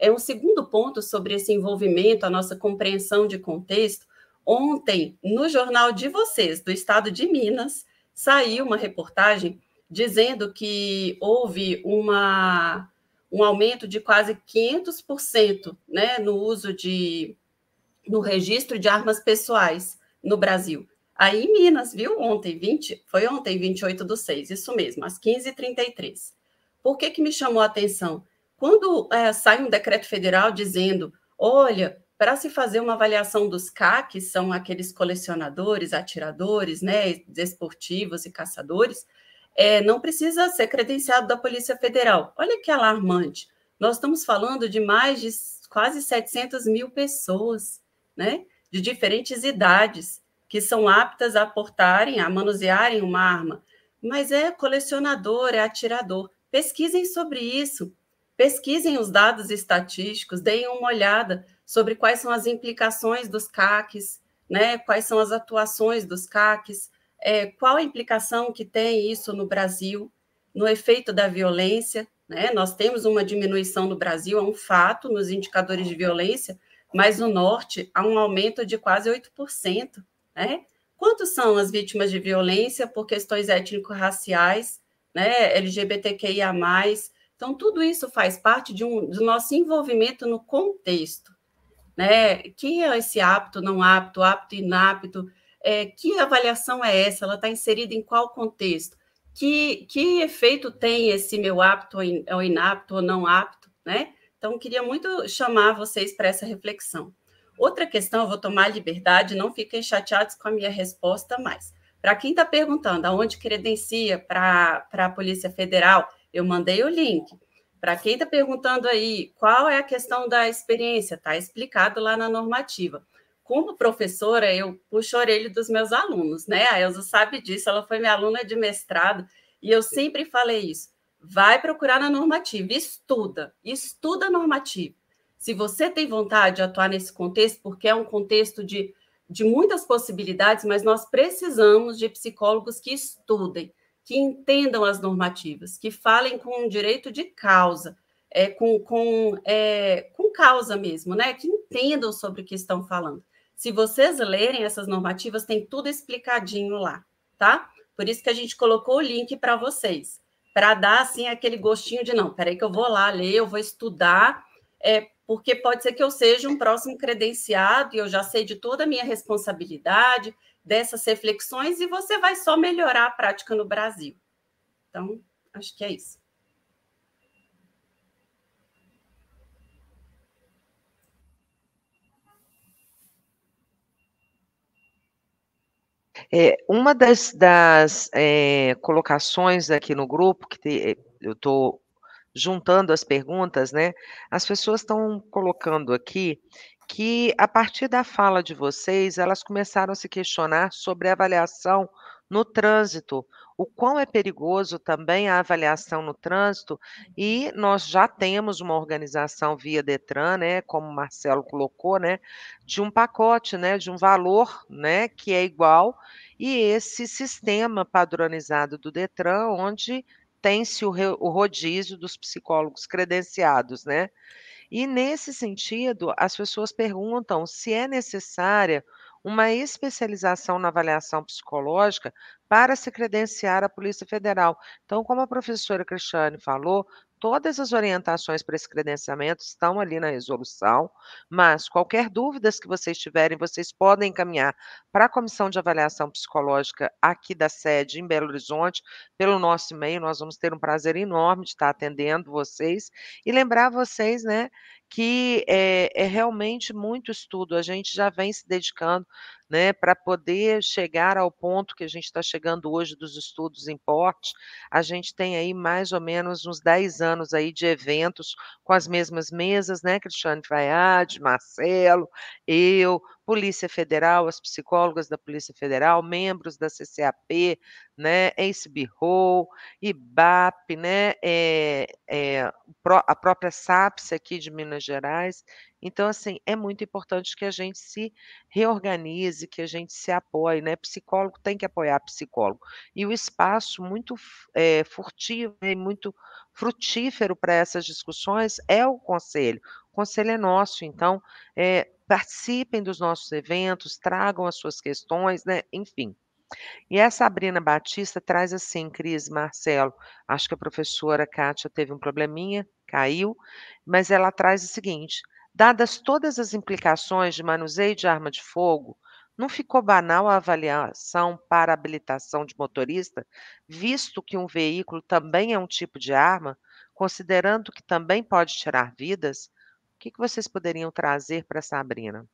Um segundo ponto sobre esse envolvimento, a nossa compreensão de contexto. Ontem, no jornal de vocês, do estado de Minas, saiu uma reportagem dizendo que houve um aumento de quase 500%, né, no registro de armas pessoais no Brasil. Aí em Minas, viu? Foi ontem, 28/6, isso mesmo, às 15h33. Por que me chamou a atenção? Quando sai um decreto federal dizendo, olha, para se fazer uma avaliação dos CAC, que são aqueles colecionadores, atiradores, né, desportivos e caçadores, não precisa ser credenciado da Polícia Federal. Olha que alarmante. Nós estamos falando de mais de quase 700 mil pessoas, né, de diferentes idades, que são aptas a portarem, a manusearem uma arma. Mas é colecionador, é atirador. Pesquisem sobre isso. Pesquisem os dados estatísticos, deem uma olhada sobre quais são as implicações dos CACs, né, quais são as atuações dos CACs, qual a implicação que tem isso no Brasil, no efeito da violência, né? Nós temos uma diminuição no Brasil, é um fato, nos indicadores de violência, mas no Norte há um aumento de quase 8%. Né? Quantos são as vítimas de violência por questões étnico-raciais, né? LGBTQIA+. Então, tudo isso faz parte do nosso envolvimento no contexto. Né? Que é esse apto, não apto, apto, inapto? Que avaliação é essa? Ela está inserida em qual contexto? que efeito tem esse meu apto ou inapto ou não apto, né? Então, queria muito chamar vocês para essa reflexão. Outra questão, eu vou tomar liberdade, não fiquem chateados com a minha resposta mais. Para quem está perguntando aonde credencia para a Polícia Federal, eu mandei o link. Para quem está perguntando aí qual é a questão da experiência, está explicado lá na normativa. Como professora, eu puxo a orelha dos meus alunos, né? A Elza sabe disso, ela foi minha aluna de mestrado, e eu sempre falei isso. Vai procurar na normativa, estuda a normativa. Se você tem vontade de atuar nesse contexto, porque é um contexto de muitas possibilidades, mas nós precisamos de psicólogos que estudem, que entendam as normativas, que falem com direito de causa, com causa mesmo, né? Que entendam sobre o que estão falando. Se vocês lerem essas normativas, tem tudo explicadinho lá, tá? Por isso que a gente colocou o link para vocês, para dar, assim, aquele gostinho de, não, peraí que eu vou lá ler, eu vou estudar, porque pode ser que eu seja um próximo credenciado e eu já sei de toda a minha responsabilidade, dessas reflexões, e você vai só melhorar a prática no Brasil. Então, acho que é isso. Uma das colocações aqui no grupo, eu estou juntando as perguntas, né? As pessoas estão colocando aqui que, a partir da fala de vocês, elas começaram a se questionar sobre a avaliação no trânsito, o quão é perigoso também a avaliação no trânsito, e nós já temos uma organização via Detran, né, como o Marcelo colocou, né, de um pacote, né, de um valor, né, que é igual, e esse sistema padronizado do Detran, onde tem-se o rodízio dos psicólogos credenciados, né? E, nesse sentido, as pessoas perguntam se é necessária uma especialização na avaliação psicológica para se credenciar à Polícia Federal. Então, como a professora Cristiane falou, todas as orientações para esse credenciamento estão ali na resolução, mas qualquer dúvidas que vocês tiverem, vocês podem encaminhar para a Comissão de Avaliação Psicológica aqui da sede em Belo Horizonte, pelo nosso e-mail. Nós vamos ter um prazer enorme de estar atendendo vocês e lembrar vocês, né, que é realmente muito estudo, a gente já vem se dedicando, né, para poder chegar ao ponto que a gente está chegando hoje dos estudos em porte. A gente tem aí mais ou menos uns 10 anos aí de eventos com as mesmas mesas, né, Cristiane Fayad, Marcelo, eu, Polícia Federal, as psicólogas da Polícia Federal, membros da CCAP, né, ACE-BIRRO, IBAP, né, a própria SAPS aqui de Minas Gerais. Então, assim, é muito importante que a gente se reorganize, que a gente se apoie, né? Psicólogo tem que apoiar psicólogo. E o espaço muito furtivo e muito frutífero para essas discussões é o conselho. O conselho é nosso, então, participem dos nossos eventos, tragam as suas questões, né? Enfim. E a Sabrina Batista traz assim, Cris, Marcelo, acho que a professora Kátia teve um probleminha, caiu, mas ela traz o seguinte: dadas todas as implicações de manuseio de arma de fogo, não ficou banal a avaliação para habilitação de motorista, visto que um veículo também é um tipo de arma, considerando que também pode tirar vidas? O que vocês poderiam trazer para a Sabrina?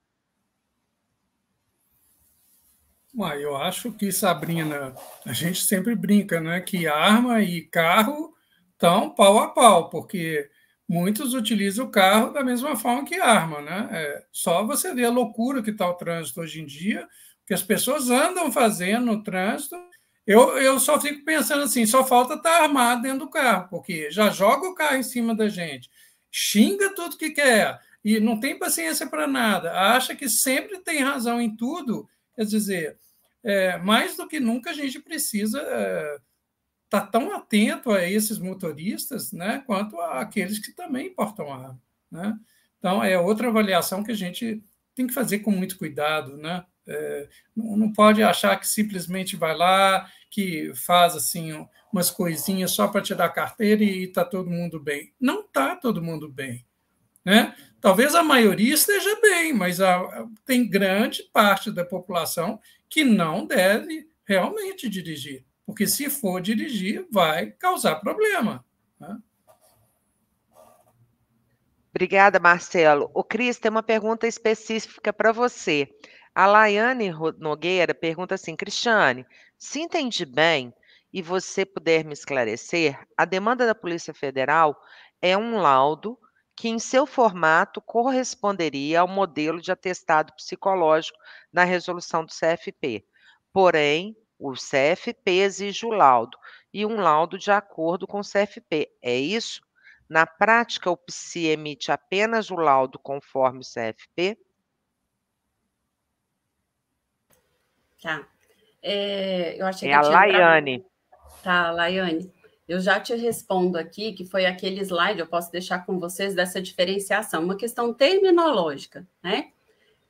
Eu acho que, Sabrina, a gente sempre brinca, né, que arma e carro estão pau a pau, porque muitos utilizam o carro da mesma forma que arma, né? Só você ver a loucura que está o trânsito hoje em dia, que as pessoas andam fazendo no trânsito. Eu só fico pensando assim, só falta estar armado dentro do carro, porque já joga o carro em cima da gente, xinga tudo que quer e não tem paciência para nada, acha que sempre tem razão em tudo. Quer dizer, mais do que nunca a gente precisa estar tão atento a esses motoristas, né, quanto àqueles que também portam arma, né? Então, é outra avaliação que a gente tem que fazer com muito cuidado, né? Não pode achar que simplesmente vai lá, que faz assim umas coisinhas só para tirar a carteira e está todo mundo bem. Não está todo mundo bem, né? Talvez a maioria esteja bem, mas tem grande parte da população que não deve realmente dirigir, porque se for dirigir, vai causar problema, né? Obrigada, Marcelo. O Cris, tem uma pergunta específica para você. A Laiane Nogueira pergunta assim: Cristiane, se entendi bem e você puder me esclarecer, a demanda da Polícia Federal é um laudo que, em seu formato, corresponderia ao modelo de atestado psicológico na resolução do CFP. Porém, o CFP exige o laudo e um laudo de acordo com o CFP. É isso? Na prática, o PSI emite apenas o laudo conforme o CFP? Tá. Eu achei É que eu a tinha entrado. Laiane. Tá, Laiane. Eu já te respondo aqui, que foi aquele slide, eu posso deixar com vocês, dessa diferenciação, uma questão terminológica, né?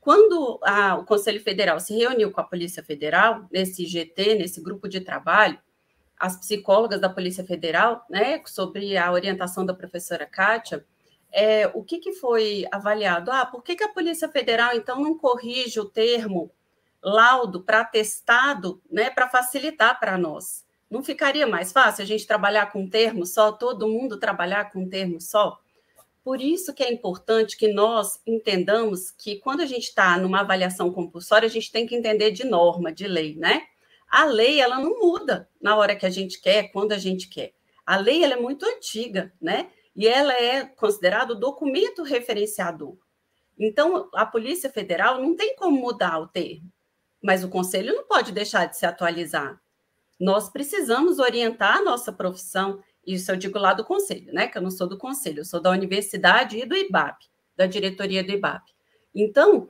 Quando o Conselho Federal se reuniu com a Polícia Federal, nesse GT, nesse grupo de trabalho, as psicólogas da Polícia Federal, né, sobre a orientação da professora Kátia, o que foi avaliado? Por que a Polícia Federal, então, não corrige o termo laudo para atestado, né, para facilitar para nós? Não ficaria mais fácil a gente trabalhar com um termo só, todo mundo trabalhar com um termo só? Por isso que é importante que nós entendamos que quando a gente está numa avaliação compulsória, a gente tem que entender de norma, de lei, né? A lei, ela não muda na hora que a gente quer, quando a gente quer. A lei, ela é muito antiga, né? E ela é considerada o documento referenciador. Então, a Polícia Federal não tem como mudar o termo, mas o Conselho não pode deixar de se atualizar. Nós precisamos orientar a nossa profissão, isso eu digo lá do Conselho, né? Que eu não sou do Conselho, eu sou da Universidade e do IBAP, da diretoria do IBAP. Então,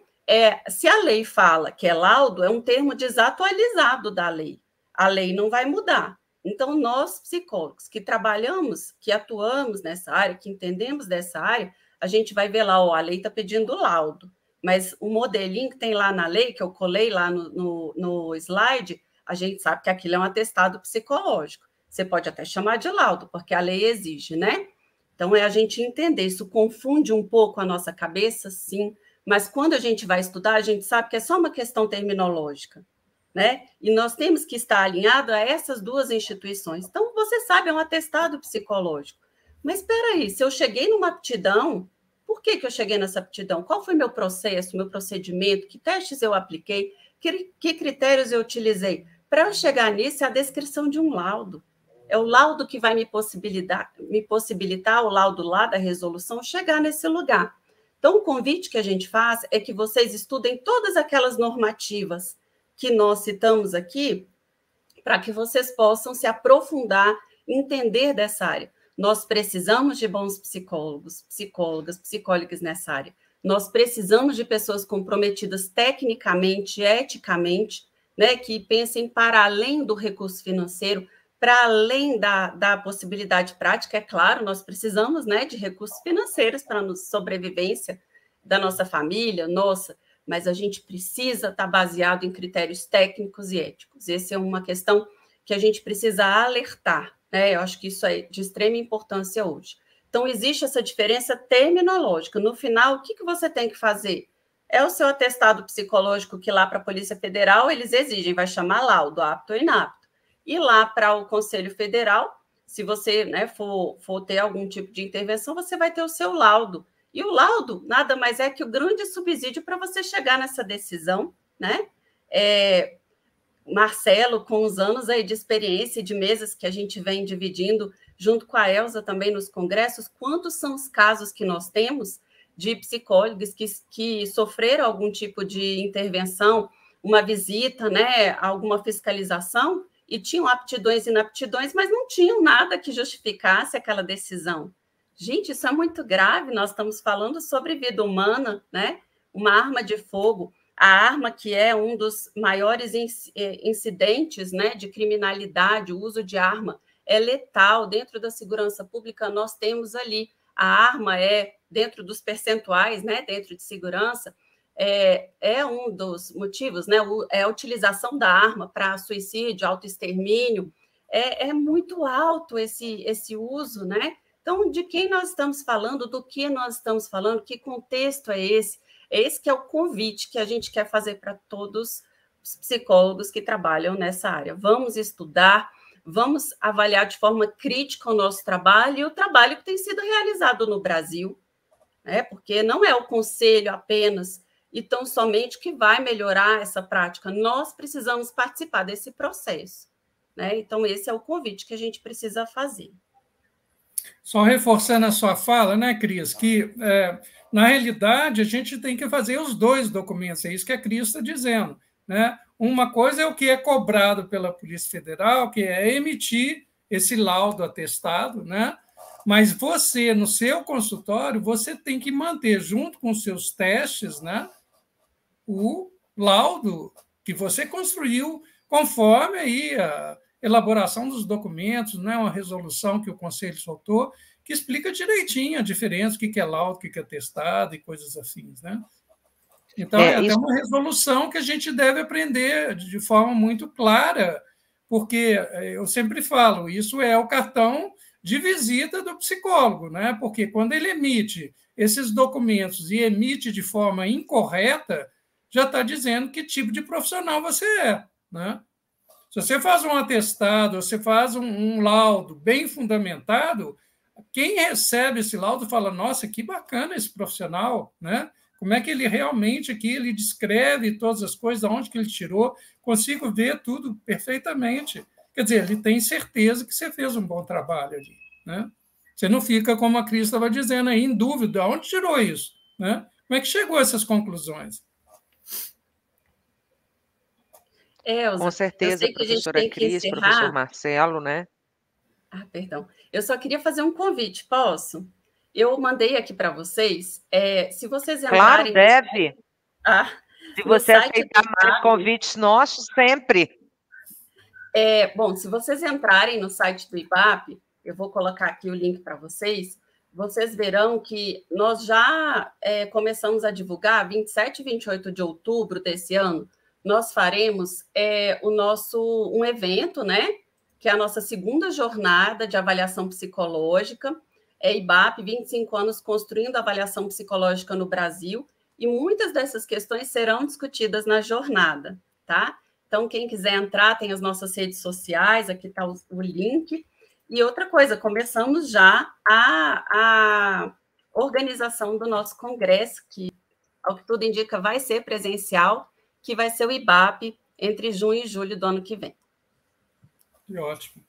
se a lei fala que é laudo, é um termo desatualizado da lei. A lei não vai mudar. Então, nós, psicólogos, que trabalhamos, que atuamos nessa área, que entendemos dessa área, a gente vai ver lá, a lei está pedindo laudo, mas o modelinho que tem lá na lei, que eu colei lá no slide, a gente sabe que aquilo é um atestado psicológico. Você pode até chamar de laudo, porque a lei exige, né? Então, é a gente entender. Isso confunde um pouco a nossa cabeça, sim, mas quando a gente vai estudar, a gente sabe que é só uma questão terminológica, né? E nós temos que estar alinhado a essas duas instituições. Então, você sabe, é um atestado psicológico. Mas, espera aí, se eu cheguei numa aptidão, por que eu cheguei nessa aptidão? Qual foi meu processo, meu procedimento? Que testes eu apliquei? Que critérios eu utilizei? Para eu chegar nisso, é a descrição de um laudo. É o laudo que vai me possibilitar, o laudo lá da resolução, chegar nesse lugar. Então, o convite que a gente faz é que vocês estudem todas aquelas normativas que nós citamos aqui, para que vocês possam se aprofundar, entender dessa área. Nós precisamos de bons psicólogos, psicólogas, psicólogas nessa área. Nós precisamos de pessoas comprometidas tecnicamente, eticamente, né, que pensem para além do recurso financeiro, para além da possibilidade prática. É claro, nós precisamos, né, de recursos financeiros para a sobrevivência da nossa família, mas a gente precisa estar baseado em critérios técnicos e éticos. Essa é uma questão que a gente precisa alertar, né? Eu acho que isso é de extrema importância hoje. Então, existe essa diferença terminológica. No final, o que você tem que fazer? É o seu atestado psicológico que lá para a Polícia Federal eles exigem, vai chamar laudo, apto ou inapto. E lá para o Conselho Federal, se você, né, for ter algum tipo de intervenção, você vai ter o seu laudo. E o laudo nada mais é que o grande subsídio para você chegar nessa decisão, né? Marcelo, com os anos aí de experiência e de mesas que a gente vem dividindo, junto com a Elza também nos congressos, quantos são os casos que nós temos de psicólogos que sofreram algum tipo de intervenção, uma visita, né, alguma fiscalização, e tinham aptidões e inaptidões, mas não tinham nada que justificasse aquela decisão. Gente, isso é muito grave, nós estamos falando sobre vida humana, né? Uma arma de fogo, a arma que é um dos maiores incidentes, né, de criminalidade, o uso de arma é letal. Dentro da segurança pública, nós temos ali, a arma dentro dos percentuais, né, dentro de segurança, é um dos motivos, né, é a utilização da arma para suicídio, autoextermínio, é muito alto esse uso, né? Então, de quem nós estamos falando, do que nós estamos falando, que contexto é esse? É esse que é o convite que a gente quer fazer para todos os psicólogos que trabalham nessa área. Vamos estudar, vamos avaliar de forma crítica o nosso trabalho e o trabalho que tem sido realizado no Brasil, né? Porque não é o conselho apenas e tão somente que vai melhorar essa prática. Nós precisamos participar desse processo, né? Então, esse é o convite que a gente precisa fazer. Só reforçando a sua fala, né, Cris, que na realidade a gente tem que fazer os dois documentos, é isso que a Cris está dizendo, né? Uma coisa é o que é cobrado pela Polícia Federal, que é emitir esse laudo atestado, né? Mas você, no seu consultório, você tem que manter, junto com os seus testes, né, o laudo que você construiu conforme aí a elaboração dos documentos, né, uma resolução que o Conselho soltou, que explica direitinho a diferença, o que é laudo, o que é atestado e coisas assim, né? Então, é até uma resolução que a gente deve aprender de forma muito clara, porque eu sempre falo, isso é o cartão de visita do psicólogo, né? Porque quando ele emite esses documentos e emite de forma incorreta, já está dizendo que tipo de profissional você é, né? Se você faz um atestado, você faz um laudo bem fundamentado, quem recebe esse laudo fala, nossa, que bacana esse profissional, né? Como é que ele realmente aqui, ele descreve todas as coisas, de onde que ele tirou, consigo ver tudo perfeitamente. Quer dizer, ele tem certeza que você fez um bom trabalho ali, né? Você não fica, como a Cris estava dizendo aí, em dúvida, de onde tirou isso, né? Como é que chegou a essas conclusões? Elza, com certeza, professora Cris, professor Marcelo, né? Ah, perdão. Eu só queria fazer um convite, posso? Eu mandei aqui para vocês. Se vocês entrarem... Claro, deve. Se você aceitar mais convites nossos, sempre. Bom, se vocês entrarem no site do IBAP, eu vou colocar aqui o link para vocês, vocês verão que nós já começamos a divulgar, 27 e 28 de outubro desse ano, nós faremos um evento, né? Que é a nossa segunda jornada de avaliação psicológica, IBAP, 25 anos construindo avaliação psicológica no Brasil, e muitas dessas questões serão discutidas na jornada, tá? Então, quem quiser entrar, tem as nossas redes sociais, aqui está o link. E outra coisa, começamos já a organização do nosso congresso, que, ao que tudo indica, vai ser presencial, que vai ser o IBAP entre junho e julho do ano que vem. Que ótimo.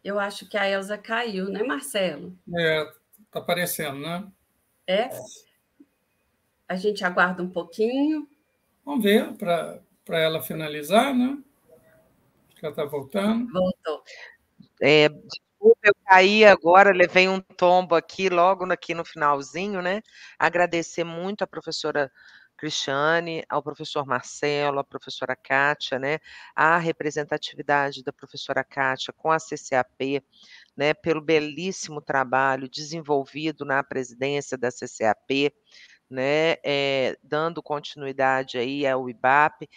Eu acho que a Elza caiu, né, Marcelo? Está aparecendo, né? A gente aguarda um pouquinho. Vamos ver, para ela finalizar, né? Acho que ela está voltando. Voltou. Desculpa, eu caí agora, levei um tombo aqui, logo aqui no finalzinho, né? Agradecer muito a professora Cristiane, ao professor Marcelo, à professora Kátia, né? A representatividade da professora Kátia com a CCAP, né? Pelo belíssimo trabalho desenvolvido na presidência da CCAP, né? Dando continuidade aí ao IBAP,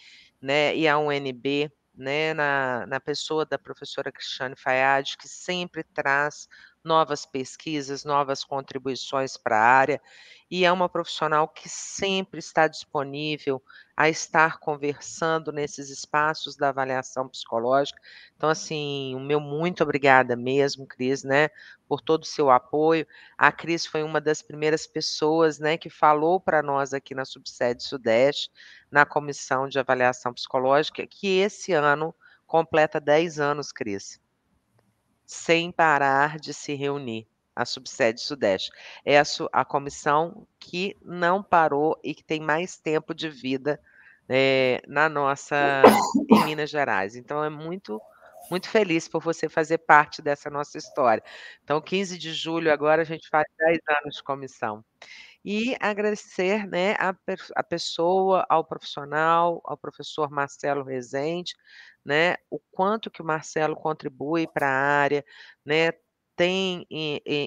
né? E à UNB, né, na pessoa da professora Cristiane Fayad, que sempre traz novas pesquisas, novas contribuições para a área, e é uma profissional que sempre está disponível a estar conversando nesses espaços da avaliação psicológica. Então, assim, o meu muito obrigada mesmo, Cris, né, por todo o seu apoio. A Cris foi uma das primeiras pessoas, né, que falou para nós aqui na Subsede Sudeste, na Comissão de Avaliação Psicológica, que esse ano completa 10 anos, Cris, sem parar de se reunir, a Subsede Sudeste. É a comissão que não parou e que tem mais tempo de vida em Minas Gerais. Então, é muito feliz por você fazer parte dessa nossa história. Então, 15 de julho, agora, a gente faz 10 anos de comissão. E agradecer, né, a pessoa, ao profissional, ao professor Marcelo Rezende, né, o quanto que o Marcelo contribui para a área, né, tem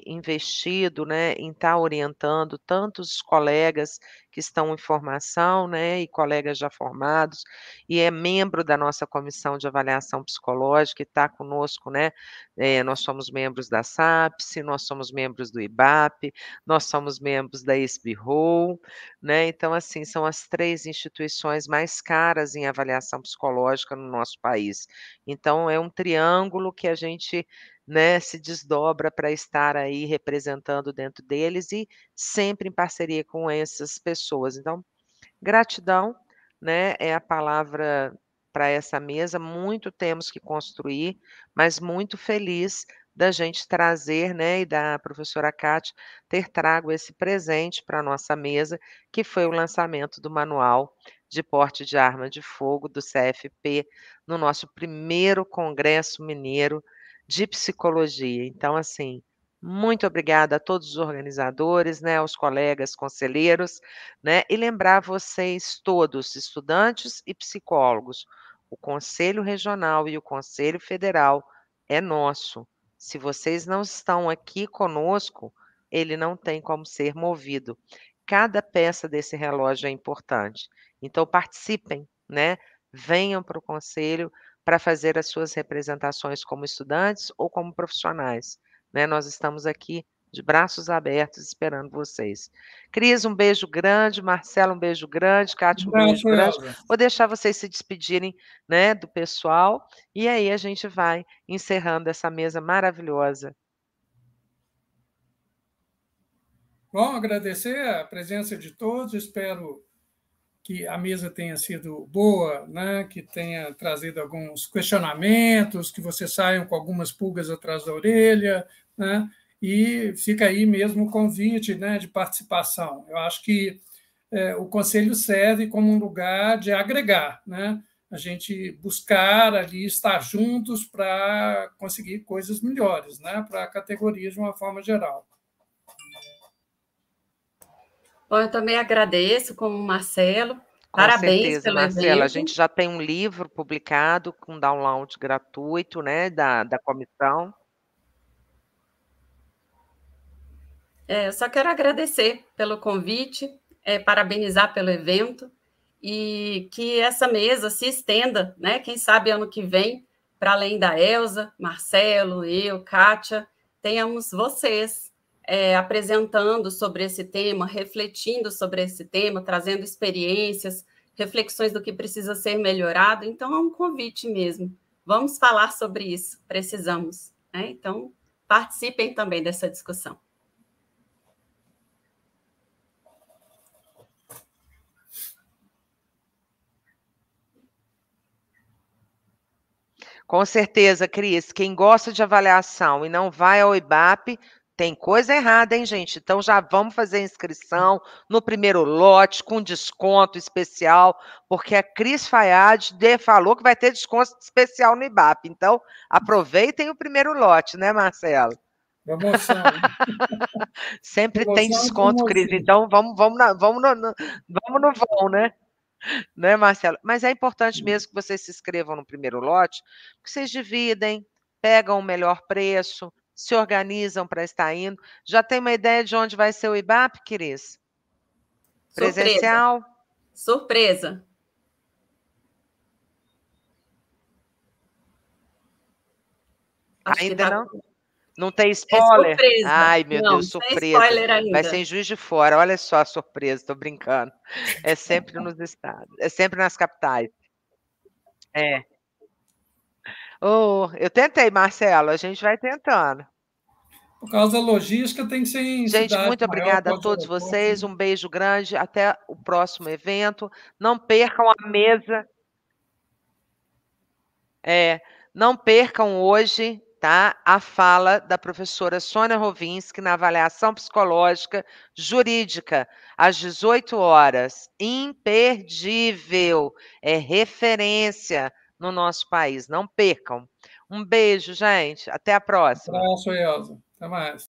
investido, né, em estar orientando tantos colegas que estão em formação, né, e colegas já formados, e é membro da nossa comissão de avaliação psicológica, e está conosco, né, nós somos membros da SAPSE, nós somos membros do IBAP, nós somos membros da SBRO, né, então, assim, são as 3 instituições mais caras em avaliação psicológica no nosso país. Então é um triângulo que a gente, né, se desdobra para estar aí representando dentro deles e sempre em parceria com essas pessoas. Então, gratidão, né, é a palavra para essa mesa. Muito temos que construir, mas muito feliz da gente trazer, né, e da professora Kátia ter trago esse presente para a nossa mesa, que foi o lançamento do manual de porte de arma de fogo do CFP no nosso primeiro congresso mineiro de psicologia. Então, assim, muito obrigada a todos os organizadores, né, aos colegas conselheiros, né, e lembrar vocês todos, estudantes e psicólogos, o Conselho Regional e o Conselho Federal é nosso. Se vocês não estão aqui conosco, ele não tem como ser movido. Cada peça desse relógio é importante. Então participem, né? Venham para o conselho para fazer as suas representações como estudantes ou como profissionais, né? Nós estamos aqui de braços abertos esperando vocês. Cris, um beijo grande, Marcelo, um beijo grande, Kátia, um beijo grande. Vou deixar vocês se despedirem, né, do pessoal, e aí a gente vai encerrando essa mesa maravilhosa. Bom, agradecer a presença de todos, espero que a mesa tenha sido boa, né? Que tenha trazido alguns questionamentos, que vocês saiam com algumas pulgas atrás da orelha, né? E fica aí mesmo o convite, né, de participação. Eu acho que o Conselho serve como um lugar de agregar, né? A gente buscar ali estar juntos para conseguir coisas melhores, né, para a categoria de uma forma geral. Bom, eu também agradeço, como o Marcelo. Com Parabéns certeza, pelo Marcela. evento. A gente já tem um livro publicado com download gratuito, né, da comissão. Eu só quero agradecer pelo convite, parabenizar pelo evento e que essa mesa se estenda, né? Quem sabe ano que vem, para além da Elza, Marcelo, eu, Kátia, tenhamos vocês apresentando sobre esse tema, refletindo sobre esse tema, trazendo experiências, reflexões do que precisa ser melhorado. Então, é um convite mesmo. Vamos falar sobre isso, precisamos, né? Então, participem também dessa discussão. Com certeza, Cris. Quem gosta de avaliação e não vai ao IBAP, tem coisa errada, hein, gente? Então já vamos fazer a inscrição no primeiro lote, com desconto especial, porque a Cris Fayad falou que vai ter desconto especial no IBAP. Então, aproveitem o primeiro lote, né, Marcelo? Promoção. Sempre tem desconto, Cris. Então, vamos no vão, né, Marcelo? Mas é importante mesmo que vocês se inscrevam no primeiro lote, que vocês dividem, pegam o melhor preço, se organizam para estar indo. Já tem uma ideia de onde vai ser o IBAP, Cris? Presencial? Surpresa. Ainda não? Não tem spoiler? Surpresa. Ai, meu Deus, surpresa. Sem spoiler ainda. Vai ser em Juiz de Fora. Olha só a surpresa, estou brincando. É sempre nos estados, é sempre nas capitais. Eu tentei, Marcelo, a gente vai tentando. Por causa da logística, tem que ser em Gente, cidade muito obrigada a todos vocês. Um beijo grande. Até o próximo evento. Não percam a mesa. Não percam hoje, tá, a fala da professora Sônia Rovinski na avaliação psicológica jurídica, às 18 horas. Imperdível. É referência no nosso país. Não percam. Um beijo, gente. Até a próxima. Um abraço, Elza. Até mais.